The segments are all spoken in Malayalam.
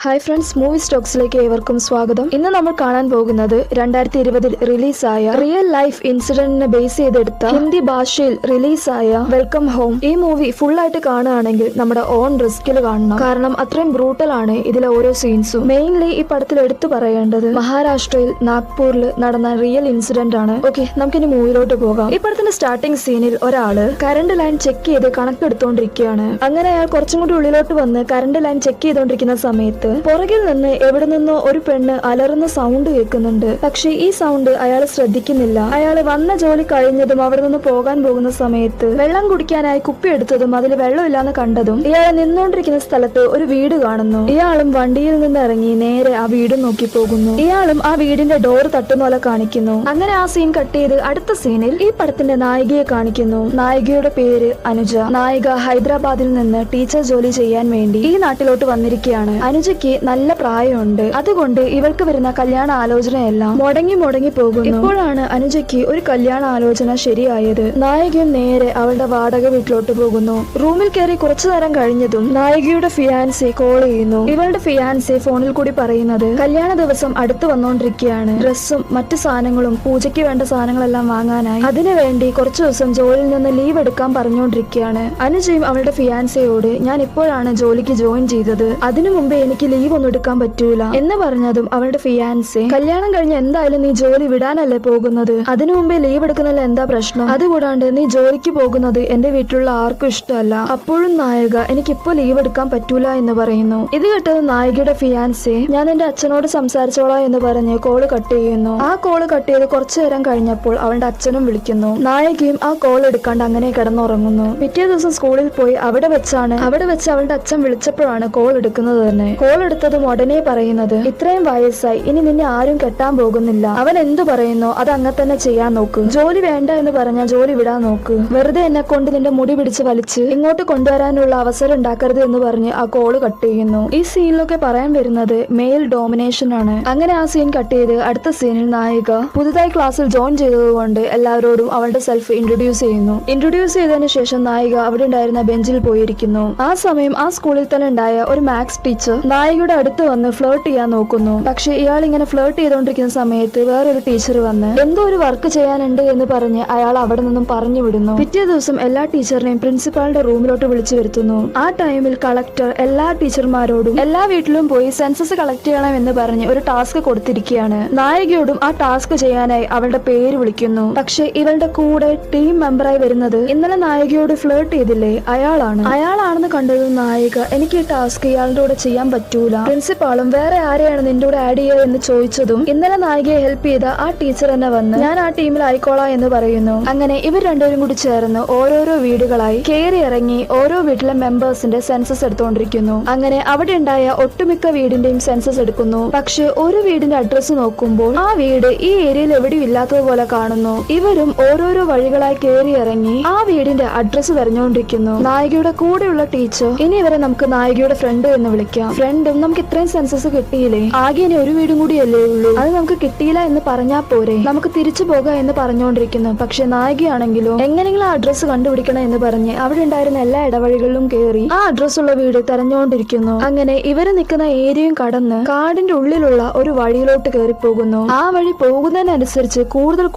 ഹായ് ഫ്രണ്ട്സ്, മൂവി സ്റ്റോക്സിലേക്ക് ഏവർക്കും സ്വാഗതം. ഇന്ന് നമ്മൾ കാണാൻ പോകുന്നത് 2020 റിലീസായ റിയൽ ലൈഫ് ഇൻസിഡന്റിനെ ബേസ് ചെയ്തെടുത്ത ഹിന്ദി ഭാഷയിൽ റിലീസായ വെൽക്കം ഹോം. ഈ മൂവി ഫുൾ ആയിട്ട് കാണുകയാണെങ്കിൽ നമ്മുടെ ഓൺ റിസ്കിൽ കാണണം, കാരണം അത്രയും ബ്രൂട്ടൽ ആണ് ഇതിലെ ഓരോ സീൻസും. മെയിൻലി ഈ പടത്തിൽ എടുത്തു പറയേണ്ടത് മഹാരാഷ്ട്രയിൽ നാഗ്പൂരിൽ നടന്ന റിയൽ ഇൻസിഡന്റ് ആണ്. ഓക്കെ, നമുക്കിനി മൂവിയിലോട്ട് പോകാം. ഈ പടത്തിന്റെ സ്റ്റാർട്ടിംഗ് സീനിൽ ഒരാള് കറണ്ട് ലൈൻ ചെക്ക് ചെയ്ത് കണക്കെടുത്തോണ്ടിരിക്കുകയാണ്. അങ്ങനെ അയാൾ കുറച്ചും കൂടി ഉള്ളിലോട്ട് വന്ന് കറണ്ട് ലൈൻ ചെക്ക് ചെയ്തോണ്ടിരിക്കുന്ന സമയത്ത് പുറകിൽ നിന്ന് എവിടെ നിന്നോ ഒരു പെണ്ണ് അലറുന്ന സൗണ്ട് കേൾക്കുന്നുണ്ട്. പക്ഷെ ഈ സൗണ്ട് അയാൾ ശ്രദ്ധിക്കുന്നില്ല. അയാൾ വന്ന ജോലി കഴിഞ്ഞതും അവിടെ നിന്ന് പോകാൻ പോകുന്ന സമയത്ത് വെള്ളം കുടിക്കാനായി കുപ്പി എടുത്തതും അതിൽ വെള്ളമില്ലാന്ന് കണ്ടതും ഇയാൾ നിന്നോണ്ടിരിക്കുന്ന സ്ഥലത്ത് ഒരു വീട് കാണുന്നു. ഇയാളും വണ്ടിയിൽ നിന്ന് ഇറങ്ങി നേരെ ആ വീട് നോക്കി പോകുന്നു. ഇയാളും ആ വീടിന്റെ ഡോർ തട്ടുന്ന പോലെ കാണിക്കുന്നു. അങ്ങനെ ആ സീൻ കട്ട് ചെയ്ത് അടുത്ത സീനിൽ ഈ പടത്തിന്റെ നായികയെ കാണിക്കുന്നു. നായികയുടെ പേര് അനുജ. നായിക ഹൈദരാബാദിൽ നിന്ന് ടീച്ചർ ജോലി ചെയ്യാൻ വേണ്ടി ഈ നാട്ടിലോട്ട് വന്നിരിക്കുകയാണ്. അനുജയ്ക്ക് നല്ല പ്രായമുണ്ട്, അതുകൊണ്ട് ഇവൾക്ക് വരുന്ന കല്യാണ ആലോചനയെല്ലാം മുടങ്ങി പോകുന്നു. ഇപ്പോഴാണ് അനുജയ്ക്ക് ഒരു കല്യാണ ആലോചന ശരിയായത്. നായികയും നേരെ അവളുടെ വാടക വീട്ടിലോട്ട് പോകുന്നു. റൂമിൽ കയറി കുറച്ചു നേരം കഴിഞ്ഞതും നായികയുടെ ഫിയാൻസെ കോൾ ചെയ്യുന്നു. ഇവളുടെ ഫിയാൻസെ ഫോണിൽ കൂടി പറയുന്നത് കല്യാണ ദിവസം അടുത്ത് വന്നോണ്ടിരിക്കുകയാണ്, ഡ്രസ്സും മറ്റു സാധനങ്ങളും പൂജയ്ക്ക് വേണ്ട സാധനങ്ങളെല്ലാം വാങ്ങാനായി അതിനുവേണ്ടി കുറച്ചു ദിവസം ജോലിയിൽ നിന്ന് ലീവ് എടുക്കാൻ പറഞ്ഞുകൊണ്ടിരിക്കുകയാണ്. അനുജയും അവളുടെ ഫിയാൻസയോട് ഞാൻ ഇപ്പോഴാണ് ജോലിക്ക് ജോയിൻ ചെയ്തത്, അതിനു മുമ്പേ എനിക്ക് ലീവ് ഒന്നും എടുക്കാൻ പറ്റൂല എന്ന് പറഞ്ഞതും അവളുടെ ഫിയാൻസെ കല്യാണം കഴിഞ്ഞ് എന്തായാലും നീ ജോലി വിടാനല്ലേ പോകുന്നത്, അതിനു മുമ്പേ ലീവ് എടുക്കുന്നതിൽ എന്താ പ്രശ്നം, അതുകൂടാണ്ട് നീ ജോലിക്ക് പോകുന്നത് എന്റെ വീട്ടിലുള്ള ആർക്കും ഇഷ്ടമല്ല. അപ്പോഴും നായിക എനിക്കിപ്പോ ലീവ് എടുക്കാൻ പറ്റൂല എന്ന് പറയുന്നു. ഇത് കേട്ടത് നായികയുടെ ഫിയാൻസെ ഞാൻ എന്റെ അച്ഛനോട് സംസാരിച്ചോളാം എന്ന് പറഞ്ഞ് കോള് കട്ട് ചെയ്യുന്നു. ആ കോള് കട്ട് ചെയ്ത് കുറച്ചു നേരം കഴിഞ്ഞപ്പോൾ അവളുടെ അച്ഛനും വിളിക്കുന്നു. നായികയും ആ കോൾ എടുക്കാണ്ട് അങ്ങനെ കിടന്നുറങ്ങുന്നു. പിറ്റേ ദിവസം സ്കൂളിൽ പോയി അവിടെ വെച്ച് അവളുടെ അച്ഛൻ വിളിച്ചപ്പോഴാണ് കോൾ എടുക്കുന്നത് തന്നെ. കോൾ എടുത്തതും ഉടനെ പറയുന്നത് ഇത്രയും വയസ്സായി ഇനി നിന്നെ ആരും കെട്ടാൻ പോകുന്നില്ല, അവൻ എന്തു പറയുന്നോ അത് അങ്ങനെ തന്നെ ചെയ്യാൻ നോക്ക്, ജോലി വേണ്ട എന്ന് പറഞ്ഞാൽ ജോലി വിടാൻ നോക്ക്, വെറുതെ എന്നെ കൊണ്ട് നിന്റെ മുടി പിടിച്ച് വലിച്ച് ഇങ്ങോട്ട് കൊണ്ടുവരാനുള്ള അവസരം ഉണ്ടാക്കരുത് എന്ന് പറഞ്ഞ് ആ കോള് കട്ട് ചെയ്യുന്നു. ഈ സീനിലൊക്കെ പറയാൻ വരുന്നത് മെയിൽ ഡോമിനേഷൻ ആണ്. അങ്ങനെ ആ സീൻ കട്ട് ചെയ്ത് അടുത്ത സീനിൽ നായിക പുതുതായി ക്ലാസ്സിൽ ജോയിൻ ചെയ്തതുകൊണ്ട് എല്ലാവരോടും അവളുടെ സെൽഫ് ഇൻട്രൊഡ്യൂസ് ചെയ്യുന്നു. ഇൻട്രൊഡ്യൂസ് ചെയ്തതിനു ശേഷം നായിക അവിടെ ഉണ്ടായിരുന്ന ബെഞ്ചിൽ പോയിരിക്കുന്നു. ആ സമയം ആ സ്കൂളിൽ തന്നെ ഉണ്ടായ ഒരു മാത്സ് ടീച്ചർ നായികയുടെ അടുത്ത് വന്ന് ഫ്ലേർട്ട് ചെയ്യാൻ നോക്കുന്നു. പക്ഷെ ഇയാൾ ഇങ്ങനെ ഫ്ലേർട്ട് ചെയ്തോണ്ടിരിക്കുന്ന സമയത്ത് വേറൊരു ടീച്ചർ വന്ന് എന്തോ ഒരു വർക്ക് ചെയ്യാനുണ്ട് എന്ന് പറഞ്ഞ് അയാൾ അവിടെ നിന്നും പറഞ്ഞു വിടുന്നു. പിറ്റേ ദിവസം എല്ലാ ടീച്ചറിനെയും പ്രിൻസിപ്പാളിന്റെ റൂമിലോട്ട് വിളിച്ചു വരുത്തുന്നു. ആ ടൈമിൽ കളക്ടർ എല്ലാ ടീച്ചർമാരോടും എല്ലാ വീട്ടിലും പോയി സെൻസസ് കളക്ട് ചെയ്യണം എന്ന് പറഞ്ഞ് ഒരു ടാസ്ക് കൊടുത്തിരിക്കുകയാണ്. നായികയോടും ആ ടാസ്ക് ചെയ്യാനായി അവളുടെ പേര് വിളിക്കുന്നു. പക്ഷെ ഇവളുടെ കൂടെ ടീം മെമ്പറായി വരുന്നത് ഇന്നലെ നായികയോട് ഫ്ലേർട്ട് ചെയ്തില്ലേ അയാളാണെന്ന് കണ്ടതും നായിക എനിക്ക് ഈ ടാസ്ക് ഇയാളുടെ കൂടെ ചെയ്യാൻ പറ്റൂല, പ്രിൻസിപ്പാളും വേറെ ആരെയാണ് നിന്റെ കൂടെ ആഡ് ചെയ്യുക എന്ന് ചോദിച്ചതും ഇന്നലെ നായികയെ ഹെൽപ്പ് ചെയ്ത ആ ടീച്ചർ തന്നെ വന്ന് ഞാൻ ആ ടീമിൽ ആയിക്കോളാം എന്ന് പറയുന്നു. അങ്ങനെ ഇവർ രണ്ടുപേരും കൂടി ചേർന്ന് ഓരോരോ വീടുകളായി കയറി ഇറങ്ങി ഓരോ വീട്ടിലെ മെമ്പേഴ്സിന്റെ സെൻസസ് എടുത്തുകൊണ്ടിരിക്കുന്നു. അങ്ങനെ അവിടെ ഉണ്ടായ ഒട്ടുമിക്ക വീടിന്റെയും സെൻസസ് എടുക്കുന്നു. പക്ഷെ ഒരു വീടിന്റെ അഡ്രസ് നോക്കുമ്പോൾ ആ വീട് ഈ ഏരിയയിൽ എവിടെയും ഇല്ലാത്തതുപോലെ കാണുന്നു. ഇവരും ഓരോരോ വഴികളായി കയറി ഇറങ്ങി ആ വീടിന്റെ അഡ്രസ് തെരഞ്ഞുകൊണ്ടിരിക്കുന്നു. നായികയുടെ കൂടെയുള്ള ടീച്ചർ ഇനി ഇവരെ നമുക്ക് നായികയുടെ ഫ്രണ്ട് എന്ന് വിളിക്കാം. ഫ്രണ്ടും നമുക്ക് ഇത്രയും സെൻസസ് കിട്ടിയില്ലേ, ആകെ ഇനി ഒരു വീടും കൂടിയല്ലേ ഉള്ളൂ, അത് നമുക്ക് കിട്ടിയില്ല എന്ന് പറഞ്ഞാൽ പോരെ, നമുക്ക് തിരിച്ചു പോകാം എന്ന് പറഞ്ഞുകൊണ്ടിരിക്കുന്നു. പക്ഷെ നായികയാണെങ്കിലോ എങ്ങനെയെങ്കിലും ആ അഡ്രസ് കണ്ടുപിടിക്കണം എന്ന് പറഞ്ഞ് അവിടെ ഉണ്ടായിരുന്ന എല്ലാ ഇടവഴികളിലും കയറി ആ അഡ്രസ് ഉള്ള വീട് തെരഞ്ഞുകൊണ്ടിരിക്കുന്നു. അങ്ങനെ ഇവര് നിൽക്കുന്ന ഏരിയയും കടന്ന് കാടിന്റെ ഉള്ളിലുള്ള ഒരു വഴിയിലോട്ട് കയറി പോകുന്നു. ആ വഴി പോകുന്നതിനനുസരിച്ച് കൂടുതൽ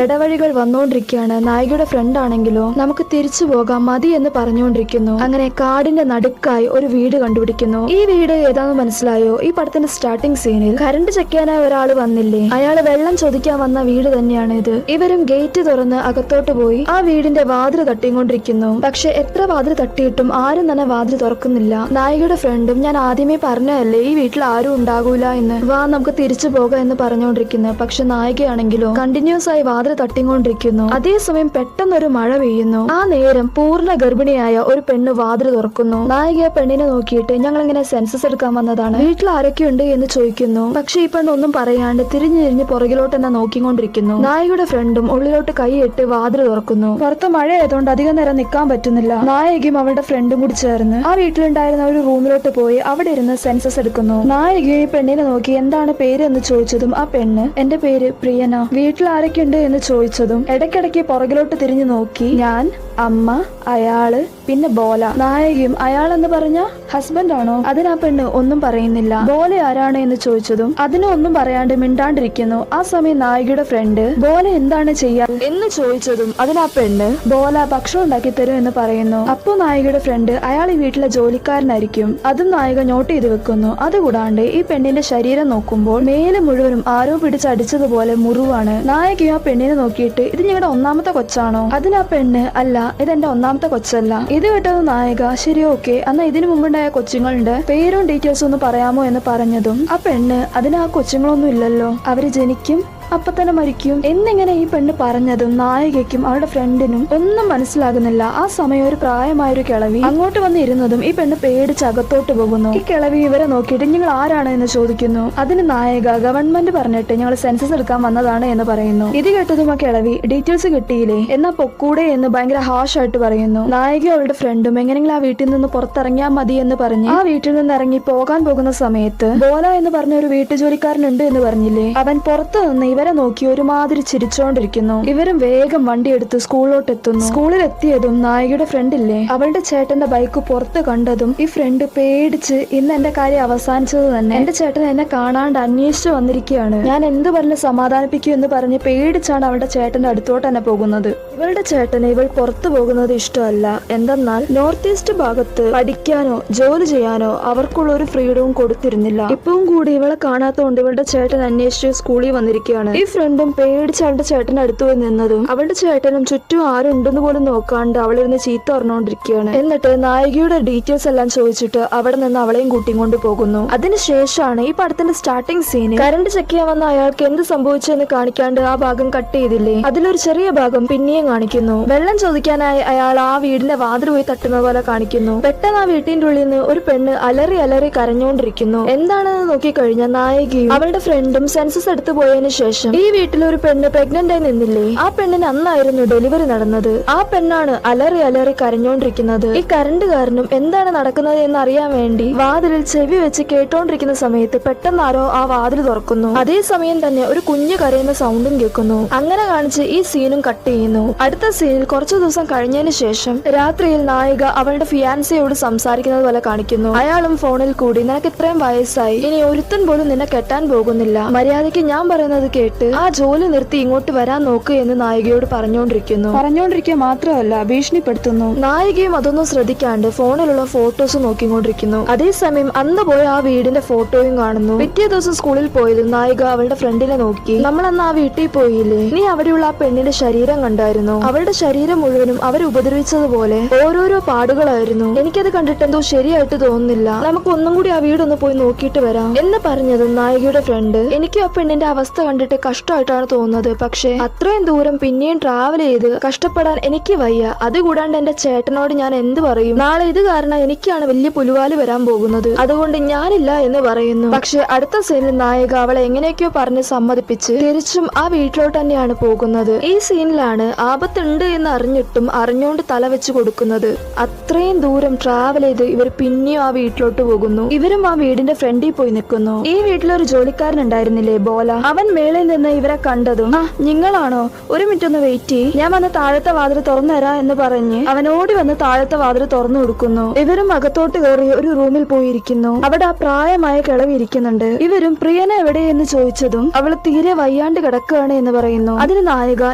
ഇടവഴികൾ വന്നുകൊണ്ടിരിക്കുകയാണ്. നായികയുടെ ഫ്രണ്ട് ആണെങ്കിലോ നമുക്ക് തിരിച്ചു പോകാം മതി എന്ന് പറഞ്ഞുകൊണ്ടിരിക്കുന്നു. അങ്ങനെ കാടിന്റെ നടുക്കായി ഒരു വീട് കണ്ടുപിടിക്കുന്നു. ഈ വീട് ഏതാണെന്ന് മനസ്സിലായോ? ഈ പടത്തിന്റെ സ്റ്റാർട്ടിംഗ് സീനിൽ കറണ്ട് ചെക്ക് ചെയ്യാനായി ഒരാൾ വന്നില്ലേ, അയാൾ വെള്ളം ചോദിക്കാൻ വന്ന വീട് തന്നെയാണ് ഇത്. ഇവരും ഗേറ്റ് തുറന്ന് അകത്തോട്ട് പോയി ആ വീടിന്റെ വാതിൽ തട്ടിക്കൊണ്ടിരിക്കുന്നു. പക്ഷെ എത്ര വാതിൽ തട്ടിയിട്ടും ആരും തന്നെ വാതിൽ തുറക്കുന്നില്ല. നായികയുടെ ഫ്രണ്ടും ഞാൻ ആദ്യമേ പറഞ്ഞതല്ലേ ഈ വീട്ടിൽ ആരും ഉണ്ടാകൂല എന്ന്, വാ നമുക്ക് തിരിച്ചു പോകാം എന്ന് പറഞ്ഞുകൊണ്ടിരിക്കുന്നു. പക്ഷെ നായികയാണെങ്കിലോ കണ്ടിന്യൂസ് ആയി വാതിൽ തട്ടിക്കൊണ്ടിരിക്കുന്നു. അതേസമയം പെട്ടെന്നൊരു മഴ പെയ്യുന്നു. ആ നേരം പൂർണ്ണ ഗർഭിണിയായ ഒരു പെണ്ണ് വാതിൽ തുറക്കുന്നു. നായിക പെണ്ണിനെ നോക്കിയിട്ട് ഞങ്ങൾ ഇങ്ങനെ സെൻസസ് എടുക്കാൻ വന്നതാണ്, വീട്ടിൽ ആരൊക്കെയുണ്ട് എന്ന് ചോദിക്കുന്നു. പക്ഷെ ഈ പെണ്ണൊന്നും പറയാണ്ട് തിരിഞ്ഞ് പുറകിലോട്ട് തന്നെ നോക്കിക്കൊണ്ടിരിക്കുന്നു. നായികയുടെ ഫ്രണ്ടും ഉള്ളിലോട്ട് കൈയിട്ട് വാതിൽ തുറക്കുന്നു. പുറത്ത് മഴ ആയതുകൊണ്ട് അധികം നേരം നിൽക്കാൻ പറ്റുന്നില്ല. നായികയും അവളുടെ ഫ്രണ്ടും കൂടി ചേർന്ന് ആ വീട്ടിലുണ്ടായിരുന്ന ഒരു റൂമിലോട്ട് പോയി അവിടെ ഇരുന്ന് സെൻസസ് എടുക്കുന്നു. നായികയും ഈ പെണ്ണിനെ നോക്കി എന്താണ് പേര് എന്ന് ചോദിച്ചതും ആ പെണ്ണ് എന്റെ പേര് പ്രിയന, വീട്ടിൽ ആരൊക്കെയുണ്ട് എന്ന് ചോദിച്ചതും ഇടയ്ക്കിടയ്ക്ക് പുറകിലോട്ട് തിരിഞ്ഞു നോക്കി ഞാൻ, അമ്മ, അയാള്, പിന്നെ ബോല. നായകയും അയാളെന്ന് പറഞ്ഞ ഹസ്ബൻഡ് ആണോ? അതിനാ പെണ്ണ് ഒന്നും പറയുന്നില്ല. ബോല ആരാണ് എന്ന് ചോദിച്ചതും അതിന് ഒന്നും പറയാണ്ട് മിണ്ടാണ്ടിരിക്കുന്നു. ആ സമയം നായികയുടെ ഫ്രണ്ട് ബോല എന്താണ് ചെയ്യാ എന്ന് ചോദിച്ചതും അതിന് ആ പെണ്ണ് ബോല ഭക്ഷണം ഉണ്ടാക്കി തരും എന്ന് പറയുന്നു. അപ്പോ നായികയുടെ ഫ്രണ്ട് അയാൾ ഈ വീട്ടിലെ ജോലിക്കാരനായിരിക്കും. അതും നായിക നോട്ട് ചെയ്ത് വെക്കുന്നു. അതുകൂടാണ്ട് ഈ പെണ്ണിന്റെ ശരീരം നോക്കുമ്പോൾ മേല് മുഴുവനും ആരോ പിടിച്ചടിച്ചതുപോലെ മുറിവാണ്. നായികയും ആ പെണ്ണിനെ നോക്കിയിട്ട് ഇത് ഞങ്ങളുടെ ഒന്നാമത്തെ കൊച്ചാണോ? അതിന് ആ പെണ്ണ് അല്ല, ഇതെന്റെ ഒന്നാമത്തെ കൊച്ചല്ല. ഇത് കേട്ടത് നായിക ശരി ഓക്കെ, അന്ന് ഇതിനു മുമ്പുണ്ടായ കൊച്ചുങ്ങളുടെ പേരും ഡീറ്റെയിൽസും ഒന്ന് പറയാമോ എന്ന് പറഞ്ഞതും ആ പെണ്ണ് അതിന് ആ കൊച്ചുങ്ങളൊന്നും ഇല്ലല്ലോ, അവര് ജനിക്കും അപ്പൊ തന്നെ മരിക്കും എന്നിങ്ങനെ ഈ പെണ്ണ് പറഞ്ഞതും നായികയ്ക്കും അവളുടെ ഫ്രണ്ടിനും ഒന്നും മനസ്സിലാകുന്നില്ല. ആ സമയം ഒരു പ്രായമായൊരു കിളവി അങ്ങോട്ട് വന്നിരുന്നതും ഈ പെണ്ണ് പേടിച്ച് അകത്തോട്ട് പോകുന്നു. ഈ കിളവി ഇവരെ നോക്കിയിട്ട് നിങ്ങൾ ആരാണ് എന്ന് ചോദിക്കുന്നു. അതിന് നായിക ഗവൺമെന്റ് പറഞ്ഞിട്ട് ഞങ്ങൾ സെൻസസ് എടുക്കാൻ വന്നതാണ് എന്ന് പറയുന്നു. ഇത് കേട്ടതും ആ കിളവി ഡീറ്റെയിൽസ് കിട്ടിയില്ലേ എന്നാ പൊക്കൂടെ എന്ന് ഭയങ്കര ഹാഷ് ആയിട്ട് പറയുന്നു. നായിക അവളുടെ ഫ്രണ്ടും എങ്ങനെയെങ്കിലും ആ വീട്ടിൽ നിന്ന് പുറത്തിറങ്ങിയാൽ മതി എന്ന് പറഞ്ഞ് ആ വീട്ടിൽ നിന്ന് ഇറങ്ങി പോകാൻ പോകുന്ന സമയത്ത് ബോല എന്ന് പറഞ്ഞ ഒരു വീട്ടുജോലിക്കാരനുണ്ട് എന്ന് പറഞ്ഞില്ലേ, അവൻ പുറത്തു നിന്ന് ഇവരെ നോക്കി ഒരുമാതിരി ചിരിച്ചോണ്ടിരിക്കുന്നു. ഇവരും വേഗം വണ്ടിയെടുത്ത് സ്കൂളിലോട്ട് എത്തുന്നു. സ്കൂളിൽ എത്തിയതും നായികയുടെ ഫ്രണ്ടില്ലേ, അവളുടെ ചേട്ടന്റെ ബൈക്ക് പുറത്ത് കണ്ടതും ഈ ഫ്രണ്ട് പേടിച്ച് ഇന്ന് എന്റെ കാര്യം അവസാനിച്ചത് തന്നെ, എന്റെ ചേട്ടൻ എന്നെ കാണാണ്ട് അന്വേഷിച്ചു വന്നിരിക്കുകയാണ്, ഞാൻ എന്ത് പറഞ്ഞ് സമാധാനിപ്പിക്കൂ എന്ന് പറഞ്ഞ് പേടിച്ചാണ് അവളുടെ ചേട്ടന്റെ അടുത്തോട്ട് തന്നെ പോകുന്നത്. ഇവളുടെ ചേട്ടന് ഇവൾ പുറത്തു പോകുന്നത് ഇഷ്ടമല്ല. എന്തെന്നാൽ നോർത്ത് ഈസ്റ്റ് ഭാഗത്ത് പഠിക്കാനോ ജോലി ചെയ്യാനോ അവർക്കുള്ള ഒരു ഫ്രീഡവും കൊടുത്തിരുന്നില്ല. ഇപ്പവും കൂടി ഇവളെ കാണാത്തതുകൊണ്ട് ഇവളുടെ ചേട്ടൻ അന്വേഷിച്ച് സ്കൂളിൽ വന്നിരിക്കുകയാണ്. ഈ ഫ്രണ്ടും പേടിച്ച് അവളുടെ ചേട്ടന്റെ അടുത്ത് പോയി നിന്നതും അവളുടെ ചേട്ടനും ചുറ്റും ആരുണ്ടെന്ന് പോലും നോക്കാണ്ട് അവളിരുന്ന് ചീത്ത പറഞ്ഞുകൊണ്ടിരിക്കുകയാണ്. എന്നിട്ട് നായികയുടെ ഡീറ്റെയിൽസ് എല്ലാം ചോദിച്ചിട്ട് അവിടെ നിന്ന് അവളെയും കൂട്ടിക്കൊണ്ട് പോകുന്നു. അതിനുശേഷമാണ് ഈ പടത്തിന്റെ സ്റ്റാർട്ടിംഗ് സീന്. കറണ്ട് ചെക്ക് ചെയ്യാൻ വന്ന അയാൾക്ക് എന്ത് സംഭവിച്ചെന്ന് കാണിക്കാണ്ട് ആ ഭാഗം കട്ട് ചെയ്തില്ലേ, അതിലൊരു ചെറിയ ഭാഗം പിന്നെയും കാണിക്കുന്നു. വെള്ളം ചോദിക്കാനായി അയാൾ ആ വീടിന്റെ വാതിൽ പോയി തട്ടുന്ന പോലെ കാണിക്കുന്നു. പെട്ടെന്ന് ആ വീട്ടിന്റെ ഉള്ളിൽ നിന്ന് ഒരു പെണ്ണ് അലറി അലറി കരഞ്ഞുകൊണ്ടിരിക്കുന്നു. എന്താണെന്ന് നോക്കിക്കഴിഞ്ഞാൽ നായികയും അവളുടെ ഫ്രണ്ടും സെൻസസ് എടുത്തു പോയതിനു ശേഷം ഈ വീട്ടിൽ ഒരു പെണ്ണ് പ്രഗ്നന്റ് ആയി നിന്നില്ലേ, ആ പെണ്ണിന് അന്നായിരുന്നു ഡെലിവറി നടന്നത്. ആ പെണ്ണാണ് അലറി അലറി കരഞ്ഞോണ്ടിരിക്കുന്നത്. ഈ കരണ്ടുകാരനും എന്താണ് നടക്കുന്നത് എന്ന് അറിയാൻ വേണ്ടി വാതിലിൽ ചെവി വെച്ച് കേട്ടോണ്ടിരിക്കുന്ന സമയത്ത് പെട്ടെന്ന് ആരോ ആ വാതിൽ തുറക്കുന്നു. അതേസമയം തന്നെ ഒരു കുഞ്ഞു കരയുന്ന സൗണ്ടും കേൾക്കുന്നു. അങ്ങനെ കാണിച്ച് ഈ സീനും കട്ട് ചെയ്യുന്നു. അടുത്ത സീനിൽ കുറച്ചു ദിവസം കഴിഞ്ഞതിന് ശേഷം രാത്രിയിൽ നായിക അവളുടെ ഫിയാൻസിയോട് സംസാരിക്കുന്നത് പോലെ കാണിക്കുന്നു. അയാളും ഫോണിൽ കൂടി നിനക്ക് ഇത്രയും വയസ്സായി, ഇനി ഒരുത്തൻ പോലും നിന്നെ കെട്ടാൻ പോകുന്നില്ല, മര്യാദയ്ക്ക് ഞാൻ പറയുന്നത് കേട്ട് ആ ജോലി നിർത്തി ഇങ്ങോട്ട് വരാൻ നോക്ക് എന്ന് നായികയോട് പറഞ്ഞുകൊണ്ടിരിക്കുക മാത്രമല്ല ഭീഷണിപ്പെടുത്തുന്നു. നായികയും അതൊന്നും ശ്രദ്ധിക്കാണ്ട് ഫോണിലുള്ള ഫോട്ടോസ് നോക്കിക്കൊണ്ടിരിക്കുന്നു. അതേസമയം അന്ന് പോയ ആ വീടിന്റെ ഫോട്ടോയും കാണുന്നു. പിറ്റേ ദിവസം സ്കൂളിൽ പോയത് നായിക അവളുടെ ഫ്രണ്ടിനെ നോക്കി, നമ്മൾ അന്ന് ആ വീട്ടിൽ പോയില്ലേ, നീ അവിടെയുള്ള ആ പെണ്ണിന്റെ ശരീരം കണ്ടായിരുന്നു, അവളുടെ ശരീരം മുഴുവനും അവർ ഉപദ്രവിച്ചതുപോലെ ഓരോരോ പാടുകളായിരുന്നു, എനിക്കത് കണ്ടിട്ട് എന്തോ ശരിയായിട്ട് തോന്നുന്നില്ല, നമുക്ക് ഒന്നും കൂടി ആ വീടൊന്ന് പോയി നോക്കിയിട്ട് വരാം എന്ന് പറഞ്ഞതും നായികയുടെ ഫ്രണ്ട് എനിക്ക് ആ പെണ്ണിന്റെ അവസ്ഥ കണ്ടിട്ട് കഷ്ടമായിട്ടാണ് തോന്നുന്നത്, പക്ഷെ അത്രയും ദൂരം പിന്നെയും ട്രാവൽ ചെയ്ത് കഷ്ടപ്പെടാൻ എനിക്ക് വയ്യ, അതുകൂടാണ്ട് എന്റെ ചേട്ടനോട് ഞാൻ എന്ത് പറയും, നാളെ ഇത് കാരണം എനിക്കാണ് വലിയ പുലുവാല് വരാൻ പോകുന്നത്, അതുകൊണ്ട് ഞാനില്ല എന്ന് പറയുന്നു. പക്ഷെ അടുത്ത സീനിൽ നായിക അവളെ എങ്ങനെയൊക്കെയോ പറഞ്ഞ് സമ്മതിപ്പിച്ച് തിരിച്ചും ആ വീട്ടിലോട്ട് തന്നെയാണ് പോകുന്നത്. ഈ സീനിലാണ് ആപത്തുണ്ട് എന്ന് അറിഞ്ഞിട്ടും അറിഞ്ഞോണ്ട് തല വെച്ച് കൊടുക്കുന്നത്. അത്രയും ദൂരം ട്രാവൽ ചെയ്ത് ഇവർ പിന്നെയും ആ വീട്ടിലോട്ട് പോകുന്നു. ഇവരും ആ വീടിന്റെ ഫ്രണ്ടിൽ പോയി നിൽക്കുന്നു. ഈ വീട്ടിലൊരു ജോലിക്കാരൻ ഉണ്ടായിരുന്നില്ലേ ബോല, അവൻ മേളിൽ നിന്ന് ഇവരെ കണ്ടതും ആ നിങ്ങളാണോ, ഒരു മിനിറ്റ് ഒന്ന് വെയിറ്റ് ചെയ്യ്, ഞാൻ വന്ന് താഴത്തെ വാതിൽ തുറന്നു തരാം എന്ന് പറഞ്ഞ് അവനോടി വന്ന് താഴത്തെ വാതിൽ തുറന്നു കൊടുക്കുന്നു. ഇവരും അകത്തോട്ട് കയറി ഒരു റൂമിൽ പോയിരിക്കുന്നു. അവിടെ ആ പ്രായമായ കിളവി ഇരിക്കുന്നുണ്ട്. ഇവരും പ്രിയന എവിടെ എന്ന് ചോദിച്ചതും അവള് തീരെ വയ്യാണ്ട് കിടക്കുകയാണ് എന്ന് പറയുന്നു. അതിന് നായിക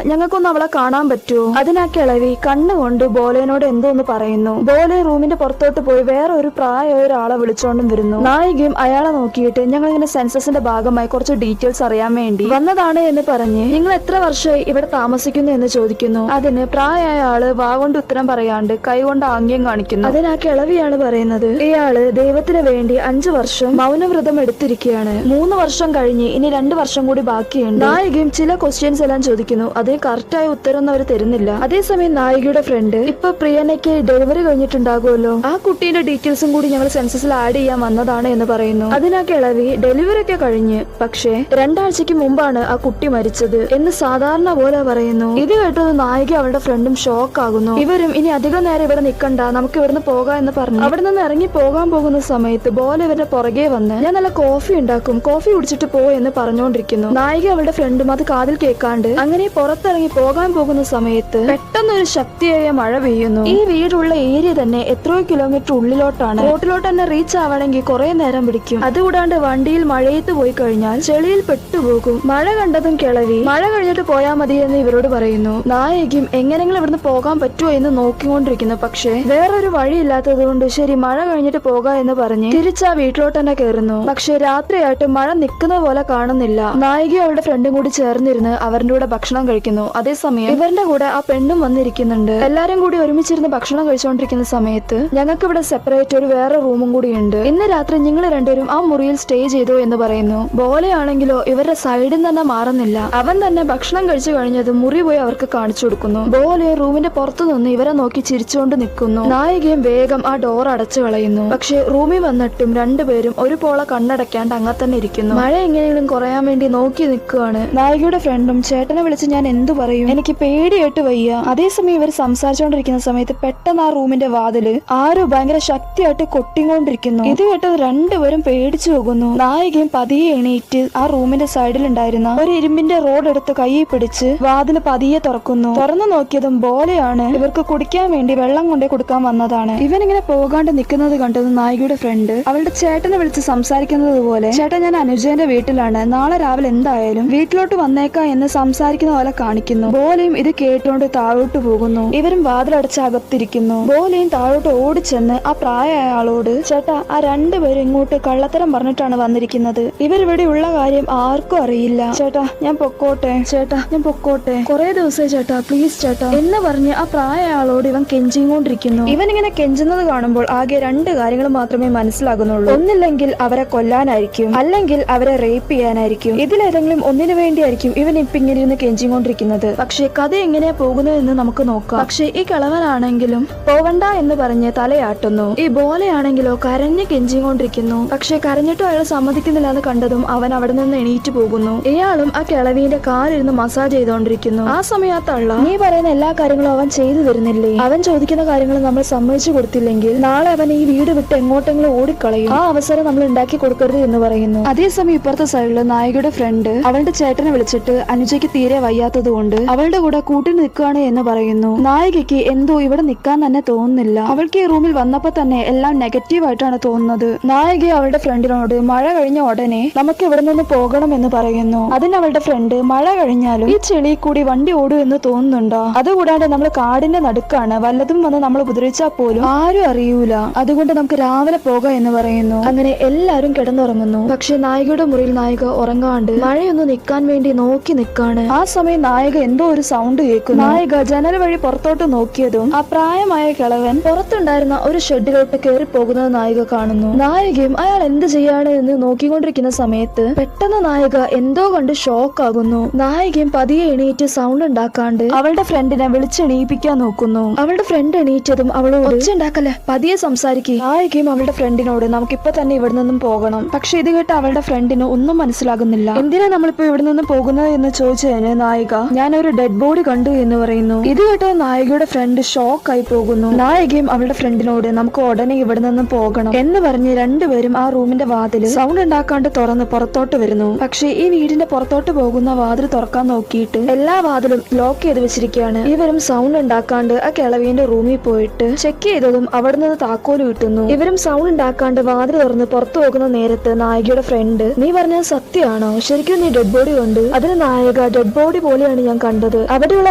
ഞങ്ങൾക്കൊന്ന് അവളെ കാണാൻ പറ്റുമോ? അതിനാ കിളവി കണ്ണുകൊണ്ട് ബോലേനോട് എന്തോന്ന് പറയുന്നു. ബോലെ റൂമിന്റെ പുറത്തോട്ട് പോയി വേറെ ഒരു പ്രായമായ ഒരാളെ വിളിച്ചോണ്ടും വരുന്നു. നായികയും അയാളെ നോക്കിയിട്ട് ഞങ്ങൾ ഇങ്ങനെ സെൻസസിന്റെ ഭാഗമായി കുറച്ച് ഡീറ്റെയിൽസ് അറിയാൻ വേണ്ടി വന്നതാണ് എന്ന് പറഞ്ഞ് നിങ്ങൾ എത്ര വർഷമായി ഇവിടെ താമസിക്കുന്നു എന്ന് ചോദിക്കുന്നു. അതിന് പ്രായമായ ആള് വാഗൊണ്ട് ഉത്തരം പറയാണ്ട് കൈകൊണ്ട് ആംഗ്യം കാണിക്കുന്നു. അതിനാ കിളവിയാണ് പറയുന്നത് ഇയാള് ദൈവത്തിന് വേണ്ടി 5 വർഷം മൗനവ്രതം എടുത്തിരിക്കുകയാണ്, 3 വർഷം കഴിഞ്ഞ് ഇനി 2 വർഷം കൂടി ബാക്കിയുണ്ട്. നായികയും ചില ക്വസ്റ്റ്യൻസ് എല്ലാം ചോദിക്കുന്നു. അതിന് കറക്റ്റായ ഉത്തരം അവർ തരുന്നില്ല. അതേസമയം നായികയുടെ ഫ്രണ്ട് ഇപ്പൊ പ്രിയനയ്ക്ക് ഡെലിവറി കഴിഞ്ഞിട്ടുണ്ടാകുമല്ലോ, ആ കുട്ടീന്റെ ഡീറ്റെയിൽസും കൂടി ഞങ്ങൾ സെൻസസിൽ ആഡ് ചെയ്യാൻ വന്നതാണ് എന്ന് പറയുന്നു. അതിനാ കിളവി ഡെലിവറി ഒക്കെ കഴിഞ്ഞ് പക്ഷേ 2 ആഴ്ചക്ക് മുമ്പ് മുൻപാണ് ആ കുട്ടി മരിച്ചത് എന്ന് സാധാരണ പോലെ പറയുന്നു. ഇത് കേട്ടത് നായിക അവളുടെ ഫ്രണ്ടും ഷോക്ക് ആകുന്നു. ഇവരും ഇനി അധികം നേരം ഇവിടെ നിൽക്കണ്ട, നമുക്ക് ഇവിടുന്ന് പോകാം എന്ന് പറഞ്ഞു അവിടെ നിന്ന് ഇറങ്ങി പോകാൻ പോകുന്ന സമയത്ത് ബോല ഇവരുടെ പുറകെ വന്ന് ഞാൻ നല്ല കോഫി ഉണ്ടാക്കും, കോഫി കുടിച്ചിട്ട് പോ എന്ന് പറഞ്ഞുകൊണ്ടിരിക്കുന്നു. നായിക അവളുടെ ഫ്രണ്ടും അത് കാതിൽ കേൾക്കാണ്ട് അങ്ങനെ പുറത്തിറങ്ങി പോകാൻ പോകുന്ന സമയത്ത് പെട്ടെന്നൊരു ശക്തിയായ മഴ പെയ്യുന്നു. ഈ വീടുള്ള ഏരിയ തന്നെ എത്രയോ കിലോമീറ്റർ ഉള്ളിലോട്ടാണ്. റോഡിലോട്ട് തന്നെ റീച്ച് ആവണമെങ്കിൽ കുറെ നേരം പിടിക്കും. അതുകൂടാണ്ട് വണ്ടിയിൽ മഴയത്ത് പോയി കഴിഞ്ഞാൽ ചെളിയിൽ പെട്ടുപോകും. മഴ കണ്ടതും കിളവി മഴ കഴിഞ്ഞിട്ട് പോയാൽ മതി എന്ന് ഇവരോട് പറയുന്നു. നായികയും എങ്ങനെങ്കിലും ഇവിടുന്ന് പോകാൻ പറ്റുമോ എന്ന് നോക്കിക്കൊണ്ടിരിക്കുന്നു. പക്ഷേ വേറൊരു വഴിയില്ലാത്തത് കൊണ്ട് ശരി മഴ കഴിഞ്ഞിട്ട് പോകാം എന്ന് പറഞ്ഞ് തിരിച്ച് ആ വീട്ടിലോട്ട് തന്നെ കയറുന്നു. പക്ഷെ രാത്രിയായിട്ട് മഴ നിൽക്കുന്ന പോലെ കാണുന്നില്ല. നായിക അവളുടെ ഫ്രണ്ടും കൂടി ചേർന്നിരുന്ന് അവരുടെ കൂടെ ഭക്ഷണം കഴിക്കുന്നു. അതേസമയം ഇവരുടെ കൂടെ ആ പെണ്ണും വന്നിരിക്കുന്നുണ്ട്. എല്ലാരും കൂടി ഒരുമിച്ചിരുന്ന് ഭക്ഷണം കഴിച്ചുകൊണ്ടിരിക്കുന്ന സമയത്ത് ഞങ്ങൾക്ക് ഇവിടെ സെപ്പറേറ്റ് ഒരു വേറെ റൂമും കൂടി ഉണ്ട്. ഇന്ന് രാത്രി നിങ്ങൾ രണ്ടുപേരും ആ മുറിയിൽ സ്റ്റേ ചെയ്തു എന്ന് പറയുന്നു. ബോലയാണെങ്കിലോ ഇവരുടെ സൈഡിൽ തന്നെ മാറുന്നില്ല. അവൻ തന്നെ ഭക്ഷണം കഴിച്ചു കഴിഞ്ഞത് മുറി പോയി അവർക്ക് കാണിച്ചു കൊടുക്കുന്നു. ബോലെ റൂമിന്റെ പുറത്തു നിന്ന് ഇവരെ നോക്കി ചിരിച്ചുകൊണ്ട് നിൽക്കുന്നു. നായികയും വേഗം ആ ഡോർ അടച്ചു കളയുന്നു. പക്ഷെ റൂമിൽ വന്നിട്ടും രണ്ടുപേരും ഒരു പോള കണ്ണടയ്ക്കാണ്ട് അങ്ങനെ തന്നെ ഇരിക്കുന്നു. മഴ എങ്ങനെയെങ്കിലും കുറയാൻ വേണ്ടി നോക്കി നിൽക്കുകയാണ്. നായികയുടെ ഫ്രണ്ടും ചേട്ടനെ വിളിച്ച് ഞാൻ എന്തു പറയും, എനിക്ക് പേടിയായിട്ട് വയ്യ. അതേസമയം ഇവർ സംസാരിച്ചുകൊണ്ടിരിക്കുന്ന സമയത്ത് പെട്ടെന്ന് ആ റൂമിന്റെ വാതില് ആരോ ഭയങ്കര ശക്തിയായിട്ട് കൊട്ടിക്കൊണ്ടിരിക്കുന്നു. ഇത് കേട്ടത് രണ്ടുപേരും പേടിച്ചു പോകുന്നു. നായികയും പതിയെ എണീറ്റ് ആ റൂമിന്റെ സൈഡിൽ ഉണ്ടായിരുന്ന ഒരു ഇരുമ്പിന്റെ റോഡ് എടുത്ത് കയ്യിൽ പിടിച്ച് വാതില് പതിയെ തുറക്കുന്നു. തുറന്നു നോക്കിയതും ബോലെയാണ് ഇവർക്ക് കുടിക്കാൻ വേണ്ടി വെള്ളം കൊണ്ടേ കൊടുക്കാൻ വന്നതാണ്. ഇവനിങ്ങനെ പോകാണ്ട് നിൽക്കുന്നത് കണ്ടത് നായികയുടെ ഫ്രണ്ട് അവളുടെ ചേട്ടനെ വിളിച്ച് സംസാരിക്കുന്നത് പോലെ ചേട്ടൻ ഞാൻ അനുജന്റെ വീട്ടിലാണ്, നാളെ രാവിലെ എന്തായാലും വീട്ടിലോട്ട് വന്നേക്കാം എന്ന് സംസാരിക്കുന്ന പോലെ കാണിക്കുന്നു. ബോലയും ഇത് കേട്ടുകൊണ്ട് താഴോട്ട് പോകുന്നു. ഇവരും വാതിലടച്ച് അകത്തിരിക്കുന്നു. ബോലയും താഴോട്ട് ഓടിച്ചെന്ന് ആ പ്രായമായ ആളോട് ചേട്ടാ ആ രണ്ടുപേരും ഇങ്ങോട്ട് കള്ളത്തരം പറഞ്ഞിട്ടാണ് വന്നിരിക്കുന്നത്, ഇവരിവിടെ ഉള്ള കാര്യം ആർക്കും അറിയില്ല, ചേട്ടാ ഞാൻ പൊക്കോട്ടെ, ചേട്ടാ ഞാൻ പൊക്കോട്ടെ, കുറെ ദിവസമായി ചേട്ടാ പ്ലീസ് ചേട്ടാ എന്ന് പറഞ്ഞ് ആ പ്രായ ആളോട് ഇവൻ കെഞ്ചിക്കൊണ്ടിരിക്കുന്നു. ഇവൻ ഇങ്ങനെ കെഞ്ചുന്നത് കാണുമ്പോൾ ആകെ രണ്ട് കാര്യങ്ങൾ മാത്രമേ മനസ്സിലാകുന്നുള്ളൂ. ഒന്നില്ലെങ്കിൽ അവരെ കൊല്ലാനായിരിക്കും, അല്ലെങ്കിൽ അവരെ റേപ്പ് ചെയ്യാനായിരിക്കും. ഇതിലേതെങ്കിലും ഒന്നിനു വേണ്ടിയായിരിക്കും ഇവൻ ഇപ്പൊ ഇങ്ങനെ ഇരുന്ന് കെഞ്ചിക്കൊണ്ടിരിക്കുന്നത്. പക്ഷെ കഥ എങ്ങനെയാ പോകുന്നത് എന്ന് നമുക്ക് നോക്കാം. പക്ഷെ ഈ കളവനാണെങ്കിലും പോവണ്ട എന്ന് പറഞ്ഞ് തലയാട്ടുന്നു. ഈ ബോലയാണെങ്കിലോ കരഞ്ഞ് കെഞ്ചിക്കൊണ്ടിരിക്കുന്നു. പക്ഷെ കരഞ്ഞിട്ടും അയാൾ സമ്മതിക്കുന്നില്ല എന്ന് കണ്ടതും അവൻ അവിടെ നിന്ന് എണീറ്റ് പോകുന്നു. ഇയാളും ആ കിളവീന്റെ കാലിരുന്ന് മസാജ് ചെയ്തോണ്ടിരിക്കുന്നു. ആ സമയം ആ തള്ള നീ പറയുന്ന എല്ലാ കാര്യങ്ങളും അവൻ ചെയ്തു തരുന്നില്ലേ, അവൻ ചോദിക്കുന്ന കാര്യങ്ങൾ നമ്മൾ സമ്മതിച്ചു കൊടുത്തില്ലെങ്കിൽ നാളെ അവൻ ഈ വീട് വിട്ട് എങ്ങോട്ടെങ്കിലും ഓടിക്കളയും, ആ അവസരം നമ്മൾ ഉണ്ടാക്കി കൊടുക്കരുത് എന്ന് പറയുന്നു. അതേസമയം ഇപ്പുറത്തെ സൈഡില് നായികയുടെ ഫ്രണ്ട് അവളുടെ ചേട്ടനെ വിളിച്ചിട്ട് അനുജയ്ക്ക് തീരെ വയ്യാത്തത് കൊണ്ട് അവളുടെ കൂടെ കൂട്ടിന് നിൽക്കുകയാണ് എന്ന് പറയുന്നു. നായികയ്ക്ക് എന്തോ ഇവിടെ നിൽക്കാൻ തന്നെ തോന്നുന്നില്ല. അവൾക്ക് ഈ റൂമിൽ വന്നപ്പോ തന്നെ എല്ലാം നെഗറ്റീവ് ആയിട്ടാണ് തോന്നുന്നത്. നായിക അവളുടെ ഫ്രണ്ടിനോട് മഴ കഴിഞ്ഞ ഉടനെ നമുക്ക് ഇവിടെ നിന്ന് പോകണം എന്ന് പറയുന്നു. അതിന് അവളുടെ ഫ്രണ്ട് മഴ കഴിഞ്ഞാലും ഈ ചെളി കൂടി വണ്ടി ഓടും എന്ന് തോന്നുന്നുണ്ടോ, അതുകൂടാണ്ട് നമ്മൾ കാടിന്റെ നടുക്കാണ്, വല്ലതും വന്ന് നമ്മൾ ഉപദ്രവിച്ചാൽ പോലും ആരും അറിയൂല, അതുകൊണ്ട് നമുക്ക് രാവിലെ പോകാം എന്ന് പറയുന്നു. അങ്ങനെ എല്ലാരും കിടന്നുറങ്ങുന്നു. പക്ഷെ നായികയുടെ മുറിയിൽ നായിക ഉറങ്ങാണ്ട് മഴയൊന്ന് നിൽക്കാൻ വേണ്ടി നോക്കി നിൽക്കാണ്. ആ സമയം നായിക എന്തോ ഒരു സൗണ്ട് കേൾക്കുന്നു. നായിക ജനൽ വഴി പുറത്തോട്ട് നോക്കിയതും ആ പ്രായമായ കിളവൻ പുറത്തുണ്ടായിരുന്ന ഒരു ഷെഡിലോട്ട് കയറി പോകുന്നത് നായിക കാണുന്നു. നായികയും അയാൾ എന്ത് ചെയ്യാണ് എന്ന് നോക്കിക്കൊണ്ടിരിക്കുന്ന സമയത്ത് പെട്ടെന്ന് നായിക എന്തോ കണ്ട് ഷോക്ക് ആകുന്നു. നായികയും പതിയെ എണീറ്റ് സൗണ്ട് ഉണ്ടാക്കാണ്ട് അവളുടെ ഫ്രണ്ടിനെ വിളിച്ചെണീപ്പിക്കാൻ നോക്കുന്നു. അവളുടെ ഫ്രണ്ട് എണീറ്റതും അവളോട് ഒച്ചയുണ്ടാക്കല്ലേ, പതിയെ സംസാരിക്കും. നായികയും അവളുടെ ഫ്രണ്ടിനോട് നമുക്കിപ്പോ തന്നെ ഇവിടെ നിന്നും പോകണം. പക്ഷെ ഇത് കേട്ട് അവളുടെ ഫ്രണ്ടിന് ഒന്നും മനസ്സിലാകുന്നില്ല. എന്തിനാ നമ്മളിപ്പോ ഇവിടെ നിന്ന് പോകുന്നത് എന്ന് ചോദിച്ചതിന് നായിക ഞാനൊരു ഡെഡ് ബോഡി കണ്ടു എന്ന് പറയുന്നു. ഇത് കേട്ട് നായികയുടെ ഫ്രണ്ട് ഷോക്ക് ആയി പോകുന്നു. നായികയും അവളുടെ ഫ്രണ്ടിനോട് നമുക്ക് ഉടനെ ഇവിടെ നിന്നും പോകണം എന്ന് പറഞ്ഞ് രണ്ടുപേരും ആ റൂമിന്റെ വാതിൽ സൗണ്ട് ഉണ്ടാക്കാണ്ട് തുറന്ന് പുറത്തോട്ട് വരുന്നു. പക്ഷെ ഈ വീടിന്റെ പുറത്തോട്ട് പോകുന്ന വാതിൽ തുറക്കാൻ നോക്കിയിട്ട് എല്ലാ വാതിലും ലോക്ക് ചെയ്ത് വെച്ചിരിക്കുകയാണ്. ഇവരും സൗണ്ട് ഉണ്ടാക്കാണ്ട് ആ കിളവീന്റെ റൂമിൽ പോയിട്ട് ചെക്ക് ചെയ്തതും അവിടെ നിന്ന് താക്കോല് കിട്ടുന്നു. ഇവരും സൗണ്ട് ഉണ്ടാക്കാണ്ട് വാതിൽ തുറന്ന് പുറത്തു പോകുന്ന നേരത്ത് നായികയുടെ ഫ്രണ്ട് നീ പറഞ്ഞത് സത്യമാണോ, ശരിക്കും നീ ഡെഡ് ബോഡി കണ്ടു? അതിന് നായക ഡെഡ് ബോഡി പോലെയാണ് ഞാൻ കണ്ടത്, അവിടെയുള്ള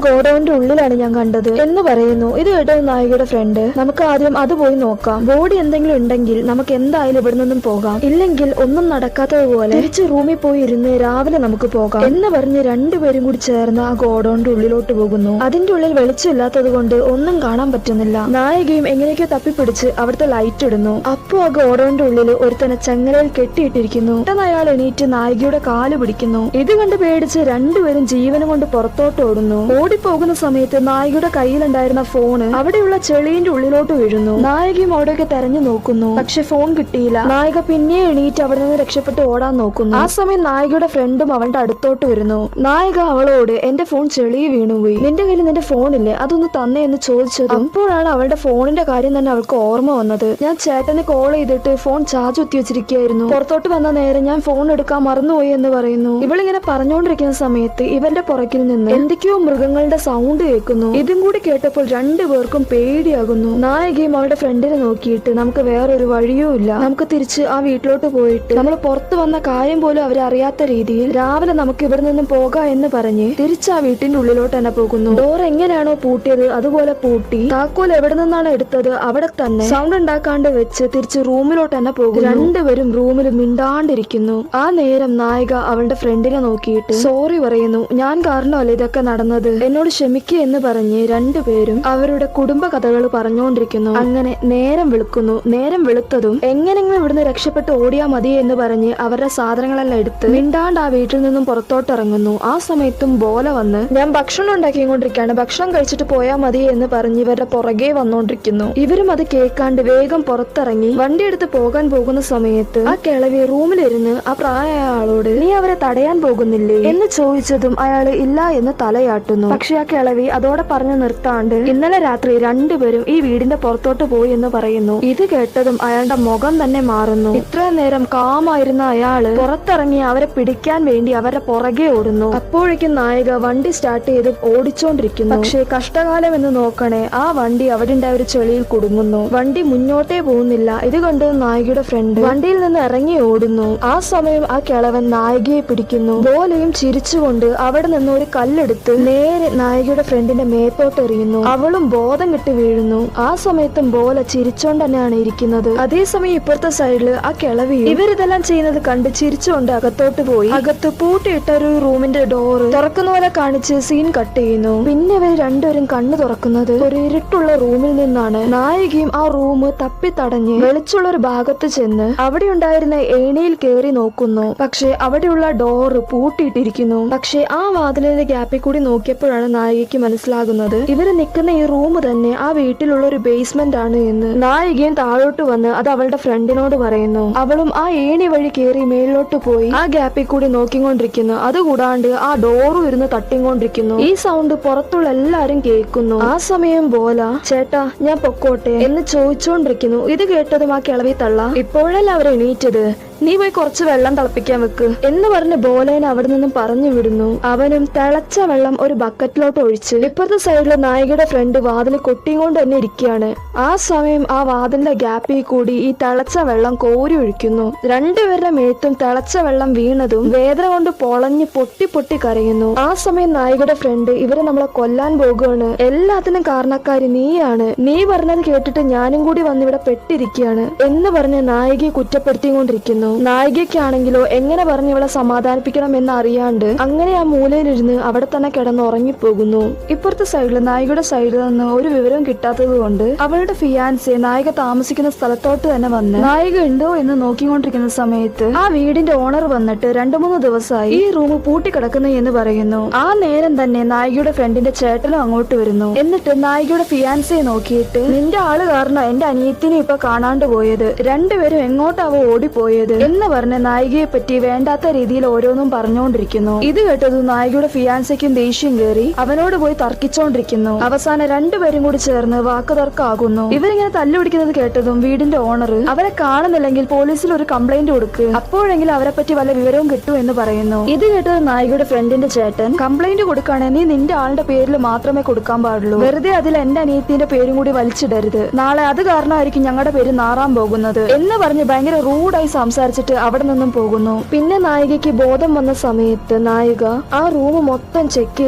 ഗോഡൌണിന്റെ ഉള്ളിലാണ് ഞാൻ കണ്ടത് എന്ന് പറയുന്നു. ഇത് കേട്ടത് നായികയുടെ ഫ്രണ്ട് നമുക്ക് ആദ്യം അത് പോയി നോക്കാം, ബോഡി എന്തെങ്കിലും ഉണ്ടെങ്കിൽ നമുക്ക് എന്തായാലും ഇവിടെ നിന്നും പോകാം, ഇല്ലെങ്കിൽ ഒന്നും നടക്കാത്തതുപോലെ തിരിച്ച് റൂമിൽ പോയി ഇരുന്ന് രാവിലെ നമുക്ക് പോകാം എന്ന് പറഞ്ഞ് രണ്ടുപേരും കൂടി ചേർന്ന് ആ ഗോഡൌണിന്റെ ഉള്ളിലോട്ട് പോകുന്നു. അതിന്റെ ഉള്ളിൽ വെളിച്ചമില്ലാത്തത് കൊണ്ട് ഒന്നും കാണാൻ പറ്റുന്നില്ല. നായികയും എങ്ങനെയൊക്കെ തപ്പിപ്പിടിച്ച് അവിടുത്തെ ലൈറ്റ് ഇടുന്നു. അപ്പോ ആ ഗോഡൌണിന്റെ ഉള്ളിൽ ഒരുത്തനെ ചങ്ങലയിൽ കെട്ടിയിട്ടിരിക്കുന്നു. പെട്ടെന്ന് അയാൾ എണീറ്റ് നായികയുടെ കാല് പിടിക്കുന്നു. ഇത് കണ്ട് പേടിച്ച് രണ്ടുപേരും ജീവനും കൊണ്ട് പുറത്തോട്ട് ഓടുന്നു. ഓടിപ്പോകുന്ന സമയത്ത് നായികയുടെ കയ്യിലുണ്ടായിരുന്ന ഫോണ് അവിടെയുള്ള ചെളിന്റെ ഉള്ളിലോട്ട് വീഴുന്നു. നായികയും അവിടെയൊക്കെ തെരഞ്ഞു നോക്കുന്നു. പക്ഷെ ഫോൺ കിട്ടിയില്ല. നായിക പിന്നെ എണീറ്റ് അവിടെ നിന്ന് രക്ഷപ്പെട്ട് ഓടാൻ നോക്കുന്നു. ആ സമയം നായികയുടെ ഫ്രണ്ട് വീണ്ടും അവളുടെ അടുത്തോട്ട് വരുന്നു. നായിക അവളോട് എന്റെ ഫോൺ ചെളി വീണുപോയി, നിന്റെ കയ്യിൽ നിന്റെ ഫോണില്ലേ, അതൊന്ന് തന്നെ എന്ന് ചോദിച്ചത്. അപ്പോഴാണ് അവളുടെ ഫോണിന്റെ കാര്യം തന്നെ അവൾക്ക് ഓർമ്മ വന്നത്. ഞാൻ ചേട്ടന് കോൾ ചെയ്തിട്ട് ഫോൺ ചാർജ് കുത്തി വെച്ചിരിക്കുകയായിരുന്നു, പുറത്തോട്ട് വന്ന നേരം ഞാൻ ഫോൺ എടുക്കാൻ മറന്നുപോയി എന്ന് പറയുന്നു. ഇവളിങ്ങനെ പറഞ്ഞുകൊണ്ടിരിക്കുന്ന സമയത്ത് ഇവന്റെ പുറകിൽ നിന്ന് എന്തൊക്കെയോ മൃഗങ്ങളുടെ സൗണ്ട് കേൾക്കുന്നു. ഇതും കൂടി കേട്ടപ്പോൾ രണ്ടുപേർക്കും പേടിയാകുന്നു. നായികയും അവളുടെ ഫ്രണ്ടിനെ നോക്കിയിട്ട് നമുക്ക് വേറൊരു വഴിയോ ഇല്ല, നമുക്ക് തിരിച്ച് ആ വീട്ടിലോട്ട് പോയിട്ട് നമ്മൾ പുറത്തു വന്ന കാര്യം പോലും അവരറിയാത്ത രീതിയിൽ രാവിലെ നമുക്ക് ഇവിടെ നിന്നും പോകാം എന്ന് പറഞ്ഞ് തിരിച്ച് ആ വീട്ടിന്റെ ഉള്ളിലോട്ട് തന്നെ പോകുന്നു. ഡോർ എങ്ങനെയാണോ പൂട്ടിയത് അതുപോലെ പൂട്ടി താക്കോൽ എവിടെ നിന്നാണ് എടുത്തത് അവിടെ തന്നെ സൗണ്ട് ഉണ്ടാക്കാണ്ട് വെച്ച് തിരിച്ച് റൂമിലോട്ട് തന്നെ പോകുന്നു. രണ്ടുപേരും റൂമിൽ മിണ്ടാണ്ടിരിക്കുന്നു. ആ നേരം നായിക അവളുടെ ഫ്രണ്ടിനെ നോക്കിയിട്ട് സോറി പറയുന്നു, ഞാൻ കാരണമല്ല ഇതൊക്കെ നടന്നത്, എന്നോട് ക്ഷമിക്കുക എന്ന് പറഞ്ഞ് രണ്ടുപേരും അവരുടെ കുടുംബ കഥകൾ പറഞ്ഞുകൊണ്ടിരിക്കുന്നു. അങ്ങനെ നേരം വെളുക്കുന്നു. നേരം വെളുത്തതും എങ്ങനെങ്കിലും ഇവിടുന്ന് രക്ഷപ്പെട്ട് ഓടിയാ മതി എന്ന് പറഞ്ഞ് അവരുടെ സാധനങ്ങളെല്ലാം എടുത്ത് മിണ്ടാണ്ട് ആ വീട്ടിൽ നിന്നും പുറത്തോട്ട് ഇറങ്ങുന്നു. ആ സമയത്തും ബോല വന്ന് ഞാൻ ഭക്ഷണം ഉണ്ടാക്കിക്കൊണ്ടിരിക്കുകയാണ്, ഭക്ഷണം കഴിച്ചിട്ട് പോയാ മതി എന്ന് പറഞ്ഞ് ഇവരുടെ പുറകെ വന്നോണ്ടിരിക്കുന്നു. ഇവരും അത് കേൾക്കാണ്ട് വേഗം പുറത്തിറങ്ങി വണ്ടി എടുത്ത് പോകാൻ പോകുന്ന സമയത്ത് ആ കിളവി റൂമിലിരുന്ന് ആ പ്രായമായ ആളോട് നീ അവരെ തടയാൻ പോകുന്നില്ലേ എന്ന് ചോദിച്ചതും അയാള് ഇല്ല എന്ന് തലയാട്ടുന്നു. പക്ഷെ ആ കിളവി അതോടെ പറഞ്ഞു നിർത്താണ്ട് ഇന്നലെ രാത്രി രണ്ടുപേരും ഈ വീടിന്റെ പുറത്തോട്ട് പോയി എന്ന് പറയുന്നു. ഇത് കേട്ടതും അയാളുടെ മുഖം തന്നെ മാറുന്നു. ഇത്രയും നേരം കാമായിരുന്ന അയാള് പുറത്തിറങ്ങി അവരെ പിടിക്കാൻ വേണ്ടി അവരുടെ പുറകെ ഓടുന്നു. അപ്പോഴേക്കും നായിക വണ്ടി സ്റ്റാർട്ട് ചെയ്ത് ഓടിച്ചോണ്ടിരിക്കുന്നു. പക്ഷെ കഷ്ടകാലം എന്ന് നോക്കണേ, ആ വണ്ടി അവിടെ ഉണ്ടായ ഒരു ചെളിയിൽ കുടുങ്ങുന്നു. വണ്ടി മുന്നോട്ടേ പോകുന്നില്ല. ഇത് കണ്ട് നായികയുടെ ഫ്രണ്ട് വണ്ടിയിൽ നിന്ന് ഇറങ്ങി ഓടുന്നു. ആ സമയം ആ കിളവൻ നായികയെ പിടിക്കുന്നു. ബോലയും ചിരിച്ചുകൊണ്ട് അവിടെ നിന്ന് ഒരു കല്ലെടുത്ത് നേരെ നായികയുടെ ഫ്രണ്ടിന്റെ മേത്തോട്ട് എറിയുന്നു. അവളും ബോധം കെട്ട് വീഴുന്നു. ആ സമയത്തും ബോല ചിരിച്ചോണ്ട് തന്നെയാണ് ഇരിക്കുന്നത്. അതേസമയം ഇപ്പുറത്തെ സൈഡില് ആ കിളവി ഇവരിതെല്ലാം ചെയ്യുന്നത് കണ്ട് ചിരിച്ചുകൊണ്ട് അകത്തോട്ട് പോയി അകത്ത് പൂട്ടിയിട്ട ഒരു റൂമിന്റെ ഡോറ് തുറക്കുന്ന പോലെ കാണിച്ച് സീൻ കട്ട് ചെയ്യുന്നു. പിന്നെ ഇവർ രണ്ടുപേരും കണ്ണു തുറക്കുന്നത് ഒരു ഇരുട്ടുള്ള റൂമിൽ നിന്നാണ്. നായികയും ആ റൂം തപ്പി തടഞ്ഞ് വെളിച്ചുള്ള ഒരു ഭാഗത്ത് ചെന്ന് അവിടെ ഉണ്ടായിരുന്ന ഏണിയിൽ കയറി നോക്കുന്നു. പക്ഷെ അവിടെയുള്ള ഡോറ് പൂട്ടിയിട്ടിരിക്കുന്നു. പക്ഷെ ആ വാതിലിന്റെ ഗ്യാപ്പിൽ കൂടി നോക്കിയപ്പോഴാണ് നായികയ്ക്ക് മനസ്സിലാകുന്നത് ഇവര് നിൽക്കുന്ന ഈ റൂം തന്നെ ആ വീട്ടിലുള്ള ഒരു ബേസ്മെന്റ് ആണ് എന്ന്. നായികയും താഴോട്ട് വന്ന് അത് അവളുടെ ഫ്രണ്ടിനോട് പറയുന്നു. അവളും ആ ഏണി വഴി കയറി മേളിലോട്ട് പോയി ആ ഗ്യാപ്പിൽ കൂടി നോക്കിക്കൊണ്ടിരിക്കുന്നു. അതുകൂടാണ്ട് ആ ഡോറും ഇരുന്ന് തട്ടിക്കൊണ്ടിരിക്കുന്നു. ഈ സൗണ്ട് പുറത്തുള്ള എല്ലാരും കേൾക്കുന്നു. ആ സമയം ബോല ചേട്ടാ ഞാൻ പൊക്കോട്ടെ എന്ന് ചോദിച്ചോണ്ടിരിക്കുന്നു. ഇത് കേട്ടതും ആ കിളവി തള്ള ഇപ്പോഴല്ല അവർ എണീറ്റത്, നീ പോയി കുറച്ച് വെള്ളം തിളപ്പിക്കാൻ വെക്ക് എന്ന് പറഞ്ഞ് ബോലേനെ അവിടെ നിന്നും പറഞ്ഞു വിടുന്നു. അവനും തിളച്ച വെള്ളം ഒരു ബക്കറ്റിലോട്ട് ഒഴിച്ച് ഇപ്പുറത്തെ സൈഡില് നായികയുടെ ഫ്രണ്ട് വാതിൽ കൊട്ടിയും കൊണ്ട് തന്നെ ഇരിക്കുകയാണ്. ആ സമയം ആ വാതിലിന്റെ ഗ്യാപ്പിൽ കൂടി ഈ തിളച്ച വെള്ളം കോരി ഒഴിക്കുന്നു. രണ്ടുപേരുടെ മേത്തും തിളച്ച വെള്ളം വീണതും വേദന കൊണ്ട് പൊളഞ്ഞ് പൊട്ടി പൊട്ടി കരയുന്നു. ആ സമയം നായികയുടെ ഫ്രണ്ട് ഇവരെ നമ്മളെ കൊല്ലാൻ പോകുകയാണ്, എല്ലാത്തിനും കാരണക്കാരി നീയാണ്, നീ പറഞ്ഞത് കേട്ടിട്ട് ഞാനും കൂടി വന്നിവിടെ പെട്ടിരിക്കുകയാണ് എന്ന് പറഞ്ഞ് നായികയെ കുറ്റപ്പെടുത്തിക്കൊണ്ടിരിക്കുന്നു. നായികയ്ക്കാണെങ്കിലോ എങ്ങനെ പറഞ്ഞ് ഇവളെ സമാധാനിപ്പിക്കണം എന്ന് അറിയാണ്ട് അങ്ങനെ ആ മൂലയിലിരുന്ന് അവിടെ തന്നെ കിടന്ന് ഉറങ്ങിപ്പോകുന്നു. ഇപ്പുറത്തെ സൈഡില് നായികയുടെ സൈഡിൽ നിന്ന് ഒരു വിവരം കിട്ടാത്തത് കൊണ്ട് അവളുടെ ഫിയാൻസെ നായിക താമസിക്കുന്ന സ്ഥലത്തോട്ട് തന്നെ വന്ന് നായിക ഉണ്ടോ എന്ന് നോക്കിക്കൊണ്ടിരിക്കുന്ന സമയത്ത് ആ വീടിന്റെ ഓണർ വന്നിട്ട് 2-3 ദിവസമായി ഈ റൂം പൂട്ടിക്കിടക്കുന്നു എന്ന് പറയുന്നു. ആ നേരം തന്നെ നായികയുടെ ഫ്രണ്ടിന്റെ ചേട്ടനും അങ്ങോട്ട് വരുന്നു. എന്നിട്ട് നായികയുടെ ഫിയാൻസയെ നോക്കിയിട്ട് നിന്റെ ആള് കാരണം എന്റെ അനിയത്തിനെ ഇപ്പൊ കാണാണ്ട് പോയത്, രണ്ടുപേരും എങ്ങോട്ടാവോ ഓടിപ്പോയത് എന്ന് പറഞ്ഞ് നായികയെ പറ്റി വേണ്ടാത്ത രീതിയിൽ ഓരോന്നും പറഞ്ഞുകൊണ്ടിരിക്കുന്നു. ഇത് കേട്ടത് നായികയുടെ ഫിയാൻസയ്ക്കും ദേഷ്യം കയറി അവനോട് പോയി തർക്കിച്ചോണ്ടിരിക്കുന്നു. അവസാനം രണ്ടുപേരും കൂടി ചേർന്ന് വാക്ക് തർക്കമാകുന്നു. ഇവരിങ്ങനെ തല്ലുപിടിക്കുന്നത് കേട്ടതും വീടിന്റെ ഓണർ അവരെ കാണുന്നില്ലെങ്കിൽ പോലീസിൽ ഒരു കംപ്ലൈന്റ് കൊടുക്ക്, അപ്പോഴെങ്കിലും അവരെ പറ്റി വല്ല വിവരവും കിട്ടും എന്ന് പറയുന്നു. ഇത് കേട്ടത് നായികയുടെ ഫ്രണ്ടിന്റെ ചേട്ടൻ കംപ്ലൈന്റ് കൊടുക്കുകയാണെങ്കിൽ നീ നിന്റെ ആളുടെ പേരിൽ മാത്രമേ കൊടുക്കാൻ പാടുള്ളൂ, വെറുതെ അതിൽ എന്റെ അനിയത്തിന്റെ പേരും കൂടി വലിച്ചിടരുത്, നാളെ അത് കാരണമായിരിക്കും ഞങ്ങളുടെ പേര് നാറാൻ പോകുന്നത് എന്ന് പറഞ്ഞ് ഭയങ്കര റൂഡായി സംസാരിച്ചിട്ട് അവിടെ നിന്നും പോകുന്നു. പിന്നെ നായികയ്ക്ക് ബോധം വന്ന സമയത്ത് നായിക ആ റൂം മൊത്തം ചെക്ക്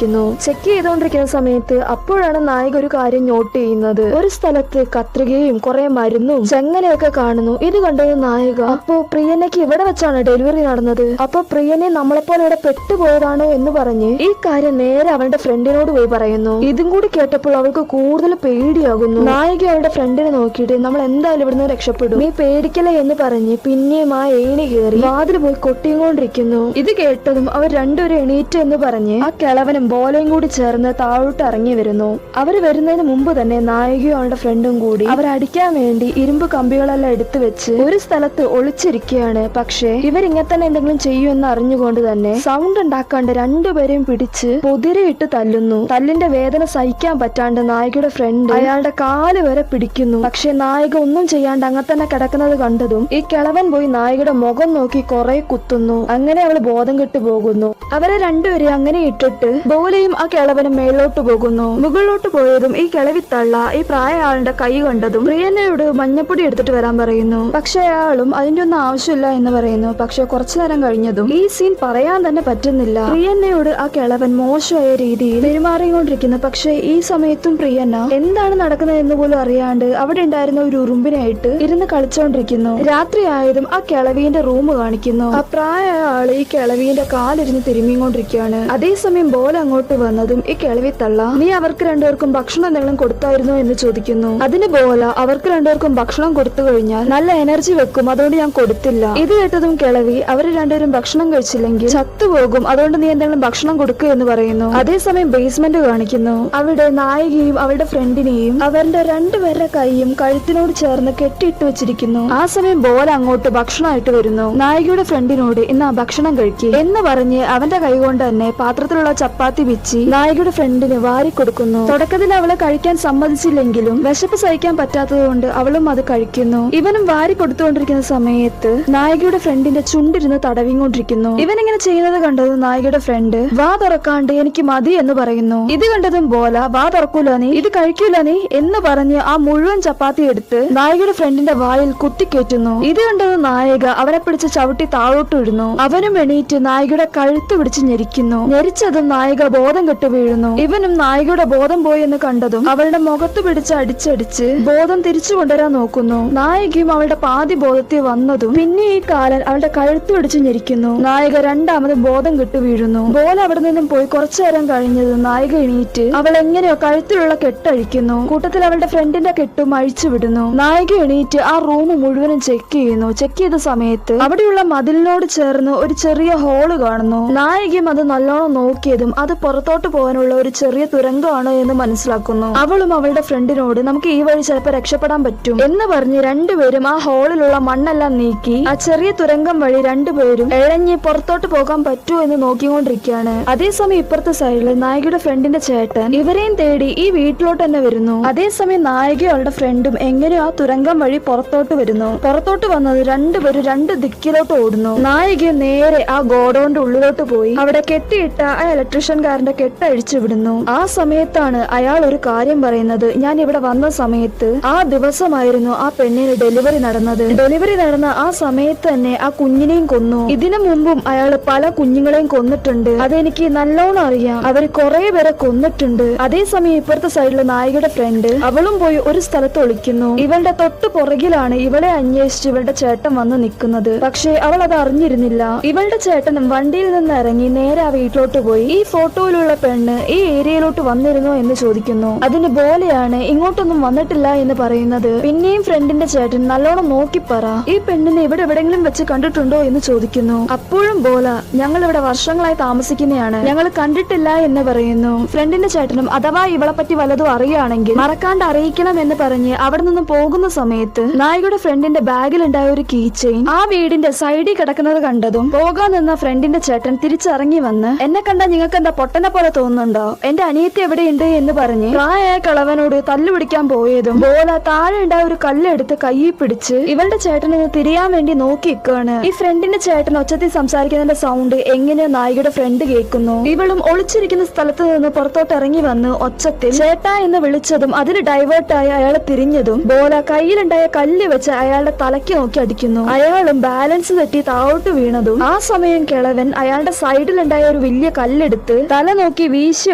ചെയ്തോണ്ടിരിക്കുന്ന സമയത്ത് അപ്പോഴാണ് നായിക ഒരു കാര്യം നോട്ട് ചെയ്യുന്നത്. ഒരു സ്ഥലത്ത് കത്രികയും കുറെ മരുന്നും ചെങ്ങലയൊക്കെ കാണുന്നു. ഇത് കണ്ടത് നായിക അപ്പോ പ്രിയനയ്ക്ക് ഇവിടെ വെച്ചാണ് ഡെലിവറി നടന്നത്, അപ്പൊ പ്രിയനെ നമ്മളെപ്പോലെ ഇവിടെ പെട്ടുപോയതാണോ എന്ന് പറഞ്ഞ് ഈ കാര്യം നേരെ അവളുടെ ഫ്രണ്ടിനോട് പോയി പറയുന്നു. ഇതും കൂടി കേട്ടപ്പോൾ അവൾക്ക് കൂടുതൽ പേടിയാകുന്നു. നായിക അവളുടെ ഫ്രണ്ടിനെ നോക്കിയിട്ട് നമ്മൾ എന്തായാലും ഇവിടുന്ന് രക്ഷപ്പെടും, നീ പേടിക്കലേ എന്ന് പറഞ്ഞ് പിന്നെ പിന്നെയും ആ ഏണി കയറി വാതിൽ പോയി കൊട്ടിക്കൊണ്ടിരിക്കുന്നു. ഇത് കേട്ടതും അവർ രണ്ടുപേരും എണീറ്റ് എന്ന് പറഞ്ഞ് ആ കിളവനും ബോലയും കൂടി ചേർന്ന് താഴോട്ട് ഇറങ്ങി വരുന്നു. അവര് വരുന്നതിന് മുമ്പ് തന്നെ നായികയും അവളുടെ ഫ്രണ്ടും കൂടി അവരടിക്കാൻ വേണ്ടി ഇരുമ്പ് കമ്പികളെല്ലാം എടുത്തു വെച്ച് ഒരു സ്ഥലത്ത് ഒളിച്ചിരിക്കുകയാണ്. പക്ഷേ ഇവരിങ്ങനെ തന്നെ എന്തെങ്കിലും ചെയ്യുമെന്ന് അറിഞ്ഞുകൊണ്ട് തന്നെ സൗണ്ട് ഉണ്ടാക്കാണ്ട് രണ്ടുപേരെയും പിടിച്ച് പൊതിരയിട്ട് തല്ലുന്നു. തല്ലിന്റെ വേദന സഹിക്കാൻ പറ്റാണ്ട് നായികയുടെ ഫ്രണ്ട് അയാളുടെ കാല് വരെ പിടിക്കുന്നു. പക്ഷെ നായിക ഒന്നും ചെയ്യാണ്ട് അങ്ങനെ തന്നെ കിടക്കുന്നത് കണ്ടതും ഈ കിളവൻ പോയി നായികയുടെ മുഖം നോക്കി കുറെ കുത്തുന്നു. അങ്ങനെ അവള് ബോധം കെട്ടു പോകുന്നു. അവരെ രണ്ടുപേരെയും അങ്ങനെ ഇട്ടിട്ട് ബോലയും ആ കിളവനും മേളിലോട്ട് പോകുന്നു. മുകളിലോട്ട് പോയതും ഈ കിളവിത്തള്ള ഈ പ്രായ ആളുടെ കൈ കണ്ടതും പ്രിയന്നയോട് മഞ്ഞപ്പൊടി എടുത്തിട്ട് വരാൻ പറയുന്നു. പക്ഷെ അയാളും അതിന്റെ ഒന്നും ആവശ്യമില്ല എന്ന് പറയുന്നു. പക്ഷെ കുറച്ചു നേരം കഴിഞ്ഞതും ഈ സീൻ പറയാൻ തന്നെ പറ്റുന്നില്ല. പ്രിയന്നയോട് ആ കിളവൻ മോശമായ രീതിയിൽ പെരുമാറിക്കൊണ്ടിരിക്കുന്നു. പക്ഷെ ഈ സമയത്തും പ്രിയന്ന എന്താണ് നടക്കുന്നത് എന്ന് പോലും അറിയാണ്ട് അവിടെ ഉണ്ടായിരുന്ന ഒരു ഉറുമ്പിനായിട്ട് ഇരുന്ന് കളിച്ചോണ്ടിരിക്കുന്നു. രാത്രി ആയതും ആ കിളവീന്റെ റൂം കാണിക്കുന്നു. ആ പ്രായ ആള് ഈ കിളവീന്റെ കാലിരുന്ന് തിരുമ്മിക്കൊണ്ടിരിക്കുകയാണ്. അതേസമയം ബോല അങ്ങോട്ട് വന്നതും ഈ കിളവി തള്ള നീ അവർക്ക് രണ്ടുപേർക്കും ഭക്ഷണം എന്തെങ്കിലും കൊടുത്തായിരുന്നോ എന്ന് ചോദിക്കുന്നു. അതിന് ബോല അവർക്ക് രണ്ടുപേർക്കും ഭക്ഷണം കൊടുത്തു കഴിഞ്ഞാൽ നല്ല എനർജി വെക്കും, അതുകൊണ്ട് ഞാൻ കൊടുത്തില്ല. ഇത് കേട്ടതും കിളവി അവര് രണ്ടുപേരും ഭക്ഷണം കഴിച്ചില്ലെങ്കിൽ ചത്തുപോകും, അതുകൊണ്ട് നീ എന്തെങ്കിലും ഭക്ഷണം കൊടുക്കുക എന്ന് പറയുന്നു. അതേസമയം ബേസ്മെന്റ് കാണിക്കുന്നു. അവിടെ നായികയും അവളുടെ ഫ്രണ്ടിനെയും അവരുടെ രണ്ടുപേരുടെ കൈയും കഴുത്തിനോട് ചേർന്ന് കെട്ടിയിട്ട് വെച്ചിരിക്കുന്നു. ആ സമയം ബോല അങ്ങോട്ട് ഭക്ഷണമായിട്ട് വരുന്നു. നായികയുടെ ഫ്രണ്ടിനോട് ഇന്ന് ആ ഭക്ഷണം കഴിക്കുക എന്ന് പറഞ്ഞ് അവന്റെ കൈ കൊണ്ട് തന്നെ പാത്രത്തിലുള്ള ചപ്പാത്തി പിച്ചി നായികയുടെ ഫ്രണ്ടിന് വാരി കൊടുക്കുന്നു. തുടക്കത്തിൽ അവളെ കഴിക്കാൻ സമ്മതിച്ചില്ലെങ്കിലും വിശപ്പ് സഹിക്കാൻ പറ്റാത്തത് കൊണ്ട് അവളും അത് കഴിക്കുന്നു. ഇവനും വാരി കൊടുത്തുകൊണ്ടിരിക്കുന്ന സമയത്ത് നായികയുടെ ഫ്രണ്ടിന്റെ ചുണ്ടിരുന്ന് തടവിക്കൊണ്ടിരിക്കുന്നു. ഇവനിങ്ങനെ ചെയ്യുന്നത് കണ്ടത് നായികയുടെ ഫ്രണ്ട് വാ തുറക്കാണ്ട് എനിക്ക് മതി എന്ന് പറയുന്നു. ഇത് കണ്ടതും ബോല വാ തുറക്കൂല നീ, ഇത് കഴിക്കൂല നീ എന്ന് പറഞ്ഞ് ആ മുഴുവൻ ചപ്പാത്തി എടുത്ത് നായികയുടെ ഫ്രണ്ടിന്റെ വായിൽ കുത്തിക്കേറ്റുന്നു. ഇത് കണ്ടത് നായിക അവനെ പിടിച്ച് ചവിട്ടി താഴോട്ട് ഇടുന്നു. അവനും എണീറ്റ് നായികയുടെ കഴുത്ത് പിടിച്ച് ഞെരിക്കുന്നു. ഞെരിച്ചതും നായിക ബോധം കെട്ടു വീഴുന്നു. ഇവനും നായികയുടെ ബോധം പോയി എന്ന് കണ്ടതും അവളുടെ മുഖത്ത് പിടിച്ച് അടിച്ചടിച്ച് ബോധം തിരിച്ചു കൊണ്ടുവരാൻ നോക്കുന്നു. നായികയും അവളുടെ പാതി ബോധത്തിൽ വന്നതും പിന്നെ ഈ കാലൻ അവളുടെ കഴുത്ത് പിടിച്ച് ഞെരിക്കുന്നു. നായിക രണ്ടാമത് ബോധം കെട്ടു വീഴുന്നു. ബോല അവിടെ നിന്നും പോയി കുറച്ചു നേരം കഴിഞ്ഞത് നായിക എണീറ്റ് അവൾ എങ്ങനെയോ കഴുത്തിലുള്ള കെട്ടഴിക്കുന്നു. കൂട്ടത്തിൽ അവളുടെ ഫ്രണ്ടിന്റെ കെട്ടും അഴിച്ചു വിടുന്നു. നായിക എണീറ്റ് ആ റൂം മുഴുവനും ചെക്ക് ചെയ്യുന്നു. ചെക്ക് ചെയ്ത സമയത്ത് അവിടെയുള്ള മതിലിനോട് ചേർന്ന് ഒരു ചെറിയ ഹോള് കാണുന്നു. നായികയും അത് നല്ലോണം നോക്കിയതും അത് പുറത്തോട്ട് പോകാനുള്ള ഒരു ചെറിയ തുരങ്കമാണ് എന്ന് മനസ്സിലാക്കുന്നു. അവളും അവളുടെ ഫ്രണ്ടിനോട് നമുക്ക് ഈ വഴി ചിലപ്പോൾ രക്ഷപ്പെടാൻ പറ്റും എന്ന് പറഞ്ഞ് രണ്ടുപേരും ആ ഹോളിലുള്ള മണ്ണെല്ലാം നീക്കി ആ ചെറിയ തുരങ്കം വഴി രണ്ടുപേരും ഇഴഞ്ഞ് പുറത്തോട്ട് പോകാൻ പറ്റുമോ എന്ന് നോക്കിക്കൊണ്ടിരിക്കുകയാണ്. അതേസമയം ഇപ്പുറത്തെ സൈഡിൽ നായികയുടെ ഫ്രണ്ടിന്റെ ചേട്ടൻ ഇവരെയും തേടി ഈ വീട്ടിലോട്ട് തന്നെ വരുന്നു. അതേസമയം നായികയും അവളുടെ ഫ്രണ്ടും എങ്ങനെയോ ആ തുരങ്കം വഴി പുറത്തോട്ട് വരുന്നു. പുറത്തോട്ട് വന്നത് രണ്ടുപേരും രണ്ട് ദിക്കിലോട്ട് ഓടുന്നു. നായിക നേരെ ആ ഗോഡൌണിന്റെ ഉള്ളിലോട്ട് പോയി അവിടെ കെട്ടിയിട്ട ആ ഇലക്ട്രീഷ്യൻകാരന്റെ കെട്ട് അഴിച്ചു വിടുന്നു. ആ സമയത്താണ് അയാൾ ഒരു കാര്യം പറയുന്നത്. ഞാൻ ഇവിടെ വന്ന സമയത്ത് ആ ദിവസമായിരുന്നു ആ പെണ്ണിന് ഡെലിവറി നടന്നത്. ഡെലിവറി നടന്ന ആ സമയത്ത് തന്നെ ആ കുഞ്ഞിനെയും കൊന്നു. ഇതിനു മുമ്പും അയാൾ പല കുഞ്ഞുങ്ങളെയും കൊന്നിട്ടുണ്ട്. അതെനിക്ക് നല്ലോണം അറിയാം. അവര് കുറെ പേരെ കൊന്നിട്ടുണ്ട്. അതേസമയം ഇപ്പുറത്തെ സൈഡില് നായികയുടെ ഫ്രണ്ട് അവളും പോയി ഒരു സ്ഥലത്ത് ഒളിക്കുന്നു. ഇവളുടെ തൊട്ട് പുറകിലാണ് ഇവളെ അന്വേഷിച്ച് ഇവളുടെ ചേട്ടൻ വന്ന് നിൽക്കുന്നത്. പക്ഷെ അവൾ അത് അറിഞ്ഞിരുന്നില്ല. ഇവളുടെ ചേട്ടനും വണ്ടിയിൽ നിന്ന് ഇറങ്ങി നേരെ ആ വീട്ടിലോട്ട് പോയി ഈ ഫോട്ടോയിലുള്ള പെണ്ണ് ഈ ഏരിയയിലോട്ട് വന്നിരുന്നോ എന്ന് ചോദിക്കുന്നു. അതിന് ബോലെയാണ് ഇങ്ങോട്ടൊന്നും വന്നിട്ടില്ല എന്ന് പറയുന്നത്. പിന്നെയും ഫ്രണ്ടിന്റെ ചേട്ടൻ നല്ലോണം നോക്കി പറ, ഈ പെണ്ണിനെ ഇവിടെ എവിടെങ്കിലും വെച്ച് കണ്ടിട്ടുണ്ടോ എന്ന് ചോദിക്കുന്നു. അപ്പോഴും ബോല ഞങ്ങൾ ഇവിടെ വർഷങ്ങളായി താമസിക്കുന്നതാണ്, ഞങ്ങൾ കണ്ടിട്ടില്ല എന്ന് പറയുന്നു. ഫ്രണ്ടിന്റെ ചേട്ടനും അഥവാ ഇവളെ പറ്റി വല്ലതും അറിയുകയാണെങ്കിൽ മറക്കാണ്ട് അറിയിക്കണം എന്ന് പറഞ്ഞ് അവിടെ നിന്ന് പോകുന്ന സമയത്ത് നായികയുടെ ഫ്രണ്ടിന്റെ ബാഗിൽ ഉണ്ടായ ഒരു കീ ചെയിൻ ആ വീടിന്റെ സൈഡിൽ കിടക്കുന്നത് കണ്ടതും പോകാൻ നിന്ന ഫ്രണ്ടിന്റെ ചേട്ടൻ തിരിച്ചിറങ്ങി വന്ന് എന്നെ കണ്ടാൽ നിങ്ങൾക്ക് എന്താ പൊട്ടനെ പോലെ തോന്നുന്നുണ്ടോ, എന്റെ അനിയത്തി എവിടെയുണ്ട് എന്ന് പറഞ്ഞ് പ്രായമായ കളവനോട് തല്ലുപിടിക്കാൻ പോയതും ബോല താഴെ ഉണ്ടായ ഒരു കല്ലെടുത്ത് കയ്യിൽ പിടിച്ച് ഇവളുടെ ചേട്ടനെ തിരിയാൻ വേണ്ടി നോക്കി നിൽക്കുകയാണ്. ഈ ഫ്രണ്ടിന്റെ ചേട്ടൻ ഒച്ചത്തിൽ സംസാരിക്കുന്നതിന്റെ സൗണ്ട് എങ്ങനെയോ നായികയുടെ ഫ്രണ്ട് കേൾക്കുന്നു. ഇവളും ഒളിച്ചിരിക്കുന്ന സ്ഥലത്ത് നിന്ന് പുറത്തോട്ട് ഇറങ്ങി വന്ന് ഒച്ചത്തിൽ ചേട്ടാ എന്ന് വിളിച്ചതും അതിന് ഡൈവേർട്ടായി അയാളെ തിരിഞ്ഞതും ബോല കയ്യിലുണ്ടായ കല്ല് വെച്ച് അയാളുടെ തലയ്ക്ക് നോക്കി അടിക്കുന്നു. അയാളും ബാലൻസ് തെറ്റി താഴോട്ട് വീണതും ആ സമയം കിളവൻ അയാളുടെ സൈഡിലുണ്ടായ ഒരു വലിയ കല്ലെടുത്ത് തല നോക്കി വീശി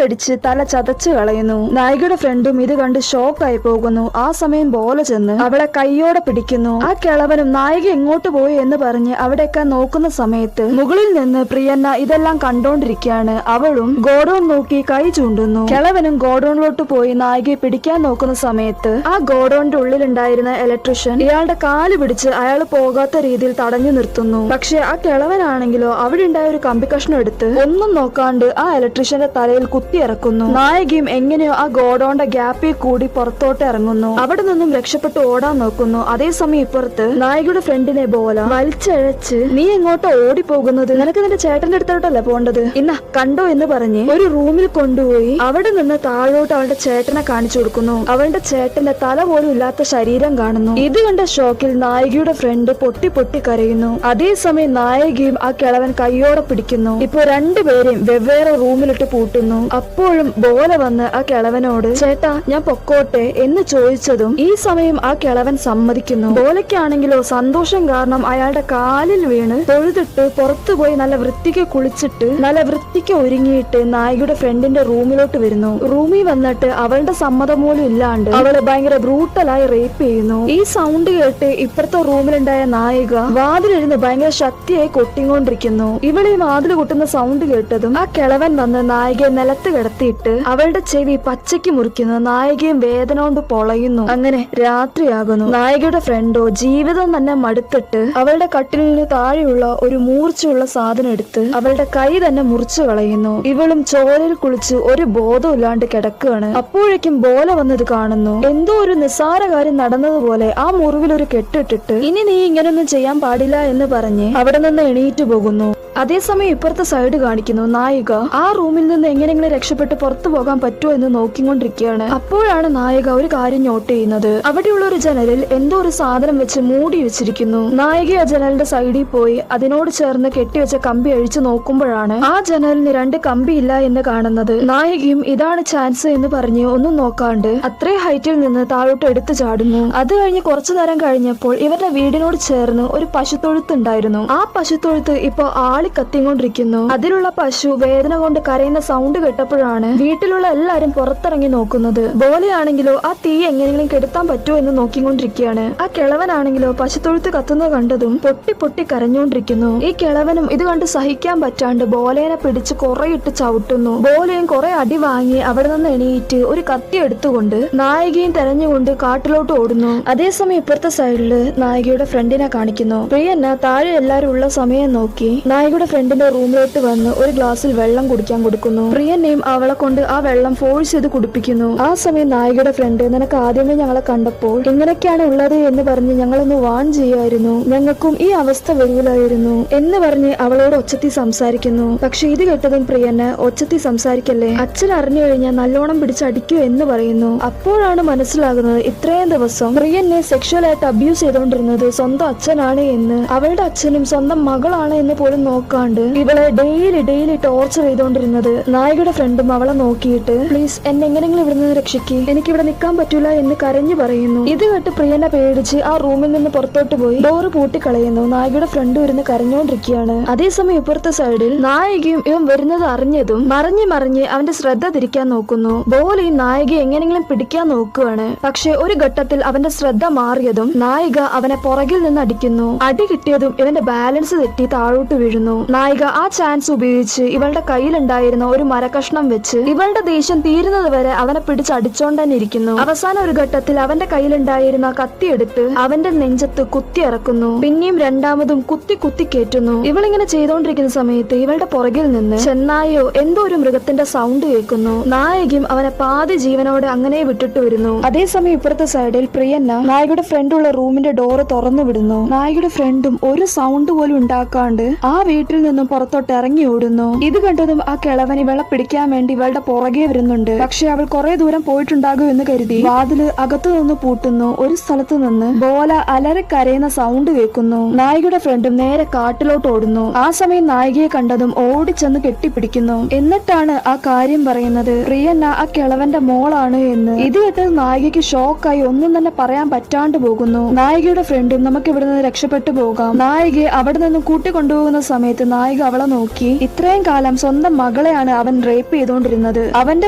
അടിച്ച് തല ചതച്ചു കളയുന്നു. നായികയുടെ ഫ്രണ്ടും ഇത് കണ്ട് ഷോക്കായി പോകുന്നു. ആ സമയം ബോല ചെന്ന് അവളെ കൈയോടെ പിടിക്കുന്നു. ആ കിളവനും നായിക എങ്ങോട്ട് പോയി എന്ന് പറഞ്ഞ് അവിടെയൊക്കെ നോക്കുന്ന സമയത്ത് മുകളിൽ നിന്ന് പ്രിയന്ന ഇതെല്ലാം കണ്ടോണ്ടിരിക്കുകയാണ്. അവളും ഗോഡൌൺ നോക്കി കൈ ചൂണ്ടുന്നു. കിളവനും ഗോഡൌണിലോട്ട് പോയി നായികയെ പിടിക്കാൻ നോക്കുന്ന സമയത്ത് ആ ഗോഡൌണിന്റെ ഉള്ളിലുണ്ടായിരുന്ന ഇലക്ട്രീഷ്യൻ ഇയാളുടെ കാല് പിടിച്ച് അയാൾ പോകാത്ത രീതിയിൽ തടഞ്ഞു നിർത്തുന്നു. പക്ഷെ ആ കിളവനാണെങ്കിലോ അവിടെ ഉണ്ടായ ഒരു കമ്പി കഷ്ണം എടുത്ത് ഒന്നും നോക്കാണ്ട് ആ ഇലക്ട്രീഷ്യന്റെ തലയിൽ കുത്തി ഇറക്കുന്നു. നായികയും എങ്ങനെയോ ആ ഗോഡൌണിന്റെ ഗ്യാപ്പിൽ കൂടി പുറത്തോട്ട് ഇറങ്ങുന്നു. അവിടെ നിന്നും രക്ഷപ്പെട്ട് ഓടാൻ നോക്കുന്നു. അതേസമയം ഇപ്പുറത്ത് നായികയുടെ ഫ്രണ്ടിനെ ബോല വലിച്ചഴച്ച്, നീ എങ്ങോട്ടോ ഓടിപ്പോകുന്നത്? നിനക്ക് നിന്റെ ചേട്ടന്റെ അടുത്തോട്ടല്ലേ പോണ്ടത്? ഇന്ന കണ്ടോ എന്ന് പറഞ്ഞ് ഒരു റൂമിൽ കൊണ്ടുപോയി അവിടെ നിന്ന് താഴോട്ട് അവളുടെ ചേട്ടനെ കാണിച്ചു കൊടുക്കുന്നു. അവളുടെ ചേട്ടന്റെ തല പോലും ഇല്ലാത്ത ശരീരം കാണുന്നു. ഇത് കണ്ട ഷോക്കിൽ നായികയുടെ ഫ്രണ്ട് പൊട്ടി പൊട്ടി കരയുന്നു. അതേസമയം നായികയും ആ കിളവൻ കയ്യോടെ പിടിക്കുന്നു. ഇപ്പൊ രണ്ടുപേരെയും വെവ്വേറെ റൂമിലിട്ട് പൂട്ടുന്നു. അപ്പോഴും ബോല വന്ന് ആ കിളവനോട് ചേട്ടാ ഞാൻ പൊക്കോട്ടെ എന്ന് ചോദിച്ചതും ഈ സമയം ആ കിളവൻ സമ്മതിക്കുന്നു. ബോലയ്ക്കാണെങ്കിലോ സന്തോഷം കാരണം അയാളുടെ കാലിൽ വീണ് തൊഴുതിട്ട് പുറത്തുപോയി നല്ല വൃത്തിക്ക് കുളിച്ചിട്ട് നല്ല വൃത്തിക്ക് ഒരുങ്ങിയിട്ട് നായികയുടെ ഫ്രണ്ടിന്റെ റൂമിലോട്ട് വരുന്നു. റൂമിൽ വന്നിട്ട് അവളുടെ സമ്മതം പോലും ഇല്ലാണ്ട് അവള് ഭയങ്കര ബ്രൂട്ടലായി റേപ്പ് ചെയ്യുന്നു. ഈ സൗണ്ട് കേട്ട് ഇപ്പുറത്തെ റൂമിലുണ്ടായ നായിക വാതിലിരുന്ന് ഭയങ്കര ശക്തിയായി കൊട്ടിക്കൊണ്ടിരിക്കുന്നു. ഇവളീ വാതിൽ കൊട്ടുന്ന സൗണ്ട് കേട്ടതും ആ കിളവൻ വന്ന് നായികയെ നിലത്ത് കിടത്തിയിട്ട് അവളുടെ ചെവി പച്ചയ്ക്ക് മുറിക്കുന്നു. നായികയും വേദന കൊണ്ട് പൊളയുന്നു. അങ്ങനെ രാത്രിയാകുന്നു. നായികയുടെ ഫ്രണ്ടോ ജീവിതം തന്നെ മടുത്തിട്ട് അവളുടെ കട്ടിലിന് താഴെയുള്ള ഒരു മൂർച്ചയുള്ള സാധനം എടുത്ത് അവളുടെ കൈ തന്നെ മുറിച്ചു കളയുന്നു. ഇവളും ചോരയിൽ കുളിച്ച് ഒരു ബോധം ഇല്ലാണ്ട് കിടക്കുകയാണ്. അപ്പോഴേക്കും ബോല വന്നത് കാണുന്നു. എന്തോ ഒരു നിസ്സാര കാര്യം നടന്നതുപോലെ ആ മുറിവിൽ ഒരു കെട്ടിട്ടിട്ട് ഇനി നീ ഇങ്ങനൊന്നും ചെയ്യാൻ പാടില്ല എന്ന് പറഞ്ഞ് അവിടെ നിന്ന് എണീറ്റ് പോകുന്നു. അതേസമയം ഇപ്പുറത്തെ സൈഡ് കാണിക്കുന്നു. നായിക ആ റൂമിൽ നിന്ന് എങ്ങനെയെങ്കിലും രക്ഷപ്പെട്ട് പുറത്തു പോകാൻ പറ്റുമോ എന്ന് നോക്കിക്കൊണ്ടിരിക്കുകയാണ്. അപ്പോഴാണ് നായിക ഒരു കാര്യം നോട്ട് ചെയ്യുന്നത്. അവിടെയുള്ള ഒരു ജനലിൽ എന്തോ ഒരു സാധനം വെച്ച് മൂടി വെച്ചിരിക്കുന്നു. നായിക ആ ജനലിന്റെ സൈഡിൽ പോയി അതിനോട് ചേർന്ന് കെട്ടിവെച്ച കമ്പി അഴിച്ചു നോക്കുമ്പോഴാണ് ആ ജനലിന് രണ്ട് കമ്പി ഇല്ല എന്ന് കാണുന്നത്. നായികയും ഇതാണ് ചാൻസ് എന്ന് പറഞ്ഞ് ഒന്നും നോക്കാണ്ട് അത്രയും ഹൈറ്റിൽ നിന്ന് താഴോട്ട് എടുത്തു ചാടുന്നു. അത് കഴിഞ്ഞ് കുറച്ചു നേരം കഴിഞ്ഞപ്പോൾ ഇവരുടെ വീടിനോട് ചേർന്ന് ഒരു പശുത്തൊഴുത്ത് ഉണ്ടായിരുന്നു. ആ പശുത്തൊഴുത്ത് ഇപ്പൊ ആളി കത്തിക്കൊണ്ടിരിക്കുന്നു. അതിലുള്ള പശു വേദന കൊണ്ട് കരയുന്ന സൗണ്ട് കേട്ടപ്പോഴാണ് വീട്ടിലുള്ള എല്ലാരും പുറത്തിറങ്ങി നോക്കുന്നത്. ബോലയാണെങ്കിലോ ആ തീ എങ്ങനെയെങ്കിലും കെടുത്താൻ പറ്റുമോ എന്ന് നോക്കിക്കൊണ്ടിരിക്കുകയാണ്. ആ കിളവനാണെങ്കിലോ പശുത്തൊഴുത്ത് കത്തുന്നത് കണ്ടതും പൊട്ടി പൊട്ടി കരഞ്ഞുകൊണ്ടിരിക്കുന്നു. ഈ കിളവനും ഇത് കണ്ട് സഹിക്കാൻ പറ്റാണ്ട് ബോലേനെ പിടിച്ച് കുറെ ഇട്ട് ചവിട്ടുന്നു. ബോലയും കുറെ അടി വാങ്ങി അവിടെ നിന്ന് എണീറ്റ് ഒരു കത്തി എടുത്തുകൊണ്ട് നായികയും തെരഞ്ഞുകൊണ്ട് കാട്ടിലോട്ട് ഓടുന്നു. അതേസമയം ഇപ്പുറത്തെ സൈഡില് നായികയുടെ ഫ്രണ്ടിനെ കാണിക്കുന്നു. പ്രിയന്ന താഴെ എല്ലാരും ഉള്ള സമയം നോക്കി നായികയുടെ ഫ്രണ്ടിന്റെ റൂമിലോട്ട് വന്ന് ഒരു ഗ്ലാസ്സിൽ വെള്ളം കുടിക്കാൻ കൊടുക്കുന്നു. പ്രിയനെയും അവളെ കൊണ്ട് ആ വെള്ളം ഫോഴ്സ് ചെയ്ത് കുടിപ്പിക്കുന്നു. ആ സമയം നായികയുടെ ഫ്രണ്ട്, നിനക്ക് ആദ്യമേ ഞങ്ങളെ കണ്ടപ്പോൾ എങ്ങനെയൊക്കെയാണ് ഉള്ളത് എന്ന് പറഞ്ഞ് ഞങ്ങളൊന്ന് വാൺ ചെയ്യായിരുന്നു, ഞങ്ങൾക്കും ഈ അവസ്ഥ വരൂലായിരുന്നു എന്ന് പറഞ്ഞ് അവളോട് ഒച്ചത്തി സംസാരിക്കുന്നു. പക്ഷെ ഇത് കേട്ടതും പ്രിയന് ഒച്ചത്തി സംസാരിക്കല്ലേ, അച്ഛൻ അറിഞ്ഞു കഴിഞ്ഞാൽ നല്ലോണം പിടിച്ചടിക്കൂ എന്ന് പറയുന്നു. അപ്പോഴാണ് മനസ്സിലാകുന്നത് ഇത്രയും ദിവസം പ്രിയനെ സെക്ഷുവലായിട്ട് അബ്യൂസ് ചെയ്തുകൊണ്ടിരുന്നത് സ്വന്തം അച്ഛനാണ് എന്ന്. അവളുടെ അച്ഛനും സ്വന്തം മകളാണ് എന്ന് പോലും നോക്കാണ്ട് ഇവളെ ഡെയിലി ടോർച്ചർ ചെയ്തുകൊണ്ടിരുന്നത്. നായികയുടെ ഫ്രണ്ടും അവളെ നോക്കിയിട്ട് പ്ലീസ് എന്നെ എങ്ങനെയെങ്കിലും ഇവിടെ നിന്ന് രക്ഷിക്ക്, എനിക്ക് ഇവിടെ നിൽക്കാൻ പറ്റൂല എന്ന് കരഞ്ഞു പറയുന്നു. ഇത് കേട്ട് പ്രിയനെ പേടിച്ച് ആ റൂമിൽ നിന്ന് പുറത്തോട്ട് പോയി ഡോറ് പൂട്ടിക്കളയുന്നു. നായികയുടെ ഫ്രണ്ട് വരുന്ന് കരഞ്ഞുകൊണ്ടിരിക്കുകയാണ്. അതേസമയം ഇപ്പുറത്തെ സൈഡിൽ നായികയും ഇവൻ വരുന്നത് അറിഞ്ഞതും മറിഞ്ഞ് അവന്റെ ശ്രദ്ധ തിരിക്കാൻ നോക്കുന്നു. ബോലി നായികയെ എങ്ങനെയെങ്കിലും പിടിക്കാൻ നോക്കുകയാണ്. പക്ഷെ ഒരു ഘട്ടത്തിൽ അവന്റെ ശ്രദ്ധ മാറിയതും നായിക അവനെ പുറകിൽ നിന്ന് അടിക്കുന്നു. അടി കിട്ടിയതും ഇവന്റെ ബാലൻസ് തെറ്റി താഴോട്ട് വീഴുന്നു. നായിക ആ ചാൻസ് ഉപയോഗിച്ച് ഇവളുടെ കയ്യിലുണ്ടായിരുന്ന ഒരു മരക്കഷ്ണം വെച്ച് ഇവളുടെ ദേഷ്യം തീരുന്നത് വരെ അവനെ പിടിച്ച് അടിച്ചോണ്ട് തന്നെ ഇരിക്കുന്നു. അവസാന ഒരു ഘട്ടത്തിൽ അവന്റെ കയ്യിലുണ്ടായിരുന്ന കത്തിയെടുത്ത് അവന്റെ നെഞ്ചത്ത് കുത്തി ഇറക്കുന്നു. പിന്നെയും രണ്ടാമതും കുത്തി കയറ്റുന്നു. ഇവളിങ്ങനെ ചെയ്തോണ്ടിരിക്കുന്ന സമയത്ത് ഇവളുടെ പുറകിൽ നിന്ന് ചെന്നായോ എന്തോ ഒരു മൃഗത്തിന്റെ സൗണ്ട് കേൾക്കുന്നു. നായികയും അവനെ പാതി ജീവനോടെ അങ്ങനെ വിട്ടിട്ട് വരുന്നു. അതേസമയം ഇപ്പുറത്തെ സൈഡിൽ പ്രിയന്ന നായികയുടെ ഫ്രണ്ടുള്ള റൂമിന്റെ ഡോറ് തുറന്നു വിടുന്നു. നായികയുടെ ഫ്രണ്ടും ഒരു സൗണ്ട് പോലും ഉണ്ടാക്കാണ്ട് ആ വീട്ടിൽ നിന്നും പുറത്തോട്ട് ഇറങ്ങി ഓടുന്നു. ഇത് കണ്ടതും ആ കിളവൻ ഇവളെ പിടിക്കാൻ വേണ്ടി ഇവളുടെ പുറകെ വരുന്നുണ്ട്. പക്ഷെ അവൾ കുറെ ദൂരം പോയിട്ടുണ്ടാകും എന്ന് കരുതി വാതില് അകത്തു നിന്ന് പൂട്ടുന്നു. ഒരു സ്ഥലത്ത് നിന്ന് ബോല അലറി കരയുന്ന സൗണ്ട് കേൾക്കുന്നു. നായികയുടെ ഫ്രണ്ടും നേരെ കാട്ടിലോട്ട് ഓടുന്നു. ആ സമയം നായികയെ കണ്ടതും ഓടിച്ചെന്ന് കെട്ടിപ്പിടിക്കുന്നു. എന്നിട്ടാണ് ആ കാര്യം പറയുന്നത് പ്രിയന്ന ആ കിളവന്റെ മോളാണ് എന്ന്. ഇത് കേട്ടത് നായികയ്ക്ക് ഷോക്കായി ഒന്നും തന്നെ പറയാൻ പറ്റാണ്ട് പോകുന്നു. നായികയുടെ ഫ്രണ്ടും നമുക്ക് ഇവിടെ നിന്ന് രക്ഷപ്പെട്ടു പോകാം, നായികയെ അവിടെ നിന്നും കൂട്ടിക്കൊണ്ടുപോകുന്ന സമയം സമയത്ത് നായിക അവളെ നോക്കി. ഇത്രയും കാലം സ്വന്തം മകളെയാണ് അവൻ റേപ്പ് ചെയ്തുകൊണ്ടിരുന്നത്, അവന്റെ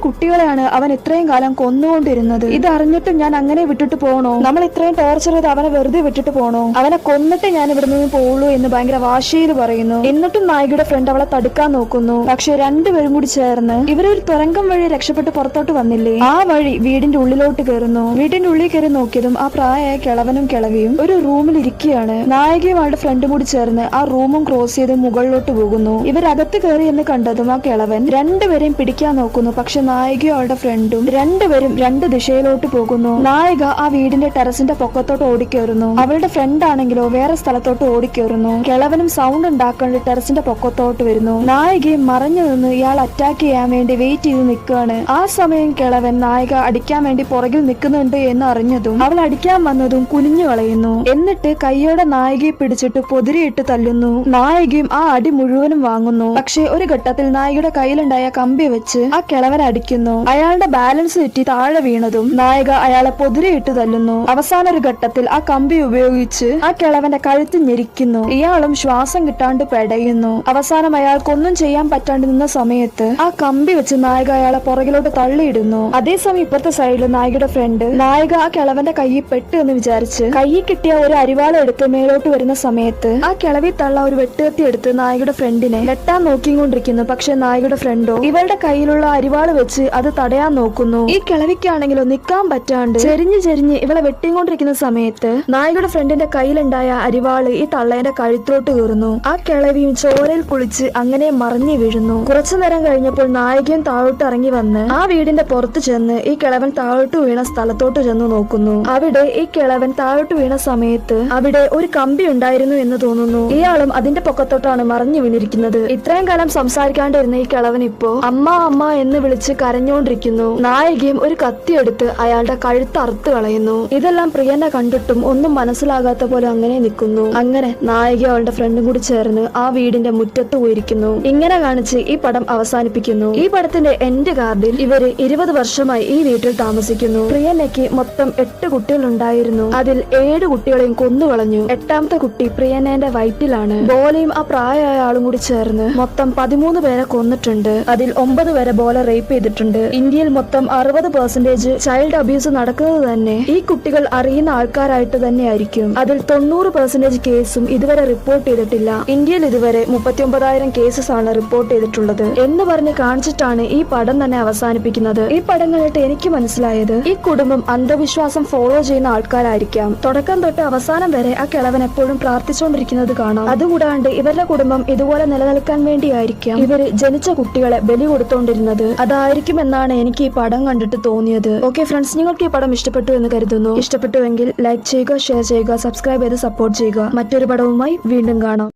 കുട്ടികളെയാണ് അവൻ ഇത്രയും കാലം കൊന്നുകൊണ്ടിരുന്നത്. ഇതറിഞ്ഞിട്ടും ഞാൻ അങ്ങനെ വിട്ടിട്ട് പോകണോ? നമ്മൾ ഇത്രയും ടോർച്ചർ ചെയ്ത് അവനെ വെറുതെ വിട്ടിട്ട് പോകണോ? അവനെ കൊന്നിട്ട് ഞാൻ ഇവിടെ നിന്ന് പോവുള്ളൂ എന്ന് ഭയങ്കര വാശിയിൽ പറയുന്നു. എന്നിട്ടും നായികയുടെ ഫ്രണ്ട് അവളെ തടുക്കാൻ നോക്കുന്നു. പക്ഷെ രണ്ടുപേരും കൂടി ചേർന്ന് ഇവരൊരു തുരങ്കം വഴി രക്ഷപ്പെട്ട് പുറത്തോട്ട് വന്നില്ലേ, ആ വഴി വീടിന്റെ ഉള്ളിലോട്ട് കയറുന്നു. വീടിന്റെ ഉള്ളിൽ കയറി നോക്കിയതും ആ പ്രായമായ കിളവനും കിളവിയും ഒരു റൂമിൽ ഇരിക്കുകയാണ്. നായികയും അവളുടെ ഫ്രണ്ടും കൂടി ചേർന്ന് ആ റൂമും ക്രോസ് ചെയ്ത് മുകളിലോട്ട് പോകുന്നു. ഇവരകത്ത് കയറി എന്ന് കണ്ടതും ആ കിളവൻ രണ്ടുപേരെയും പിടിക്കാൻ നോക്കുന്നു. പക്ഷെ നായികയും അവളുടെ ഫ്രണ്ടും രണ്ടുപേരും രണ്ട് ദിശയിലോട്ട് പോകുന്നു. നായിക ആ വീടിന്റെ ടെറസിന്റെ പൊക്കത്തോട്ട് ഓടിക്കേറുന്നു. അവളുടെ ഫ്രണ്ട് ആണെങ്കിലോ വേറെ സ്ഥലത്തോട്ട് ഓടിക്കേറുന്നു. കിളവനും സൗണ്ട് ഉണ്ടാക്കാണ്ട് ടെറസിന്റെ പൊക്കത്തോട്ട് വരുന്നു. നായികയും മറഞ്ഞു നിന്ന് ഇയാൾ അറ്റാക്ക് ചെയ്യാൻ വേണ്ടി വെയിറ്റ് ചെയ്ത് നിൽക്കുകയാണ്. ആ സമയം കിളവൻ നായിക അടിക്കാൻ വേണ്ടി പുറകിൽ നിൽക്കുന്നുണ്ട് എന്ന് അറിഞ്ഞതും അവൾ അടിക്കാൻ വന്നതും കുനിഞ്ഞു കളയുന്നു. എന്നിട്ട് കൈയോടെ നായികയെ പിടിച്ചിട്ട് പൊതിരിയിട്ട് തല്ലുന്നു. നായികയും ആ അടി മുഴുവനും വാങ്ങുന്നു. പക്ഷെ ഒരു ഘട്ടത്തിൽ നായികയുടെ കയ്യിലുണ്ടായ കമ്പി വെച്ച് ആ കിളവൻ അടിക്കുന്നു. അയാളുടെ ബാലൻസ് തെറ്റി താഴെ വീണതും നായിക അയാളെ പൊതിരിയിട്ട് തല്ലുന്നു. അവസാന ഒരു ഘട്ടത്തിൽ ആ കമ്പി ഉപയോഗിച്ച് ആ കിളവന്റെ കഴുത്ത് ഞെരിക്കുന്നു. ഇയാളും ശ്വാസം കിട്ടാണ്ട് പെടയുന്നു. അവസാനം അയാൾക്കൊന്നും ചെയ്യാൻ പറ്റാണ്ട് നിന്ന സമയത്ത് ആ കമ്പി വെച്ച് നായിക അയാളെ പുറകിലോട്ട് തള്ളിയിടുന്നു. അതേസമയം ഇപ്പുറത്തെ സൈഡിൽ നായികയുടെ ഫ്രണ്ട് നായിക ആ കിളവന്റെ കയ്യിൽ പെട്ട് എന്ന് വിചാരിച്ച് കയ്യിൽ കിട്ടിയ ഒരു അരിവാളം എടുത്ത് മേലോട്ട് വരുന്ന സമയത്ത് ആ കിളവി തള്ള ഒരു വെട്ടുകത്തി എടുത്ത് നായികയുടെ ഫ്രണ്ടിനെ വെട്ടാൻ നോക്കിക്കൊണ്ടിരിക്കുന്നു. പക്ഷെ നായികയുടെ ഫ്രണ്ടോ ഇവളുടെ കയ്യിലുള്ള അരിവാള് വെച്ച് അത് തടയാൻ നോക്കുന്നു. ഈ കിളവിക്കാണെങ്കിലോ നിക്കാൻ പറ്റാണ്ട് ചെരിഞ്ഞ് ചെരിഞ്ഞ് ഇവളെ വെട്ടിക്കൊണ്ടിരിക്കുന്ന സമയത്ത് നായികയുടെ ഫ്രണ്ടിന്റെ കയ്യിലുണ്ടായ അരിവാള് ഈ തള്ളേന്റെ കഴുത്തിലോട്ട് കയറുന്നു. ആ കിളവിയും ചോരയിൽ കുളിച്ച് അങ്ങനെ മറിഞ്ഞു വീഴുന്നു. കുറച്ചു നേരം കഴിഞ്ഞപ്പോൾ നായികയും താഴോട്ട് ഇറങ്ങി വന്ന് ആ വീടിന്റെ പുറത്ത് ചെന്ന് ഈ കിളവൻ താഴോട്ട് വീണ സ്ഥലത്തോട്ട് ചെന്ന് നോക്കുന്നു. അവിടെ ഈ കിളവൻ താഴോട്ട് വീണ സമയത്ത് അവിടെ ഒരു കമ്പി ഉണ്ടായിരുന്നു എന്ന് തോന്നുന്നു. ഇയാളും അതിന്റെ പൊക്കത്തോട്ടാണ് മറിഞ്ഞു വീണിരിക്കുന്നത്. ഇത്രയും കാലം സംസാരിക്കാണ്ടിരുന്ന ഈ കിളവൻ ഇപ്പോ അമ്മ അമ്മ എന്ന് വിളിച്ച് കരഞ്ഞുകൊണ്ടിരിക്കുന്നു. നായികയും ഒരു കത്തിയെടുത്ത് അയാളുടെ കഴുത്ത് അറുത്ത് കളയുന്നു. ഇതെല്ലാം പ്രിയനെ കണ്ടിട്ടും ഒന്നും മനസ്സിലാകാത്ത പോലെ അങ്ങനെ നിൽക്കുന്നു. അങ്ങനെ നായിക അവളുടെ ഫ്രണ്ടും കൂടി ചേർന്ന് ആ വീടിന്റെ മുറ്റത്ത് പോയിരിക്കുന്നു. ഇങ്ങനെ കാണിച്ച് ഈ പടം അവസാനിപ്പിക്കുന്നു. ഈ പടത്തിന്റെ എൻഡ് കാർഡിൽ ഇവര് 20 വർഷമായി ഈ വീട്ടിൽ താമസിക്കുന്നു. പ്രിയനയ്ക്ക് മൊത്തം 8 കുട്ടികൾ ഉണ്ടായിരുന്നു. അതിൽ 7 കുട്ടികളെയും കൊന്നുകളഞ്ഞു. 8ാമത്തെ കുട്ടി പ്രിയനേന്റെ വയറ്റിലാണ്. ബോലയും ആ പ്രായമായ ആളും കൂടി ചേർന്ന് മൊത്തം 13 പേരെ കൊന്നിട്ടുണ്ട്. അതിൽ 9 പേരെ ബോല റേപ്പ് ചെയ്തിട്ടുണ്ട്. ഇന്ത്യയിൽ മൊത്തം 60% ചൈൽഡ് അബ്യൂസ് നടക്കുന്നത് തന്നെ ഈ കുട്ടികൾ അറിയുന്ന ആൾക്കാരായിട്ട് തന്നെയായിരിക്കും. അതിൽ 90% കേസും ഇതുവരെ റിപ്പോർട്ട് ചെയ്തിട്ടില്ല. ഇന്ത്യയിൽ ഇതുവരെ 39,000 കേസസ് ആണ് റിപ്പോർട്ട് ചെയ്തിട്ടുള്ളത് എന്ന് പറഞ്ഞ് കാണിച്ചിട്ടാണ് ഈ പടം തന്നെ അവസാനിപ്പിക്കുന്നത്. ഈ പടം കണ്ടിട്ട് എനിക്ക് മനസ്സിലായത് ഈ കുടുംബം അന്ധവിശ്വാസം ഫോളോ ചെയ്യുന്ന ആൾക്കാരായിരിക്കാം. തുടക്കം തൊട്ട് അവസാനം വരെ ആ കിളവൻ എപ്പോഴും പ്രാർത്ഥിച്ചുകൊണ്ടിരിക്കുന്നത് കാണാം. അതുകൂടാണ്ട് ഇവരുടെ കുടുംബം ഇതുപോലെ നിലനിൽക്കാൻ വേണ്ടിയായിരിക്കാം ഇവര് ജനിച്ച കുട്ടികളെ ബലി കൊടുത്തോണ്ടിരുന്നത്. അതായിരിക്കും എന്നാണ് എനിക്ക് ഈ പടം കണ്ടിട്ട് തോന്നിയത്. ഓക്കെ ഫ്രണ്ട്സ്, നിങ്ങൾക്ക് ഈ പടം ഇഷ്ടപ്പെട്ടു എന്ന് കരുതുന്നു. ഇഷ്ടപ്പെട്ടുവെങ്കിൽ ലൈക്ക് ചെയ്യുക, ഷെയർ ചെയ്യുക, സബ്സ്ക്രൈബ് ചെയ്ത് സപ്പോർട്ട് ചെയ്യുക. മറ്റൊരു പടവുമായി വീണ്ടും കാണാം.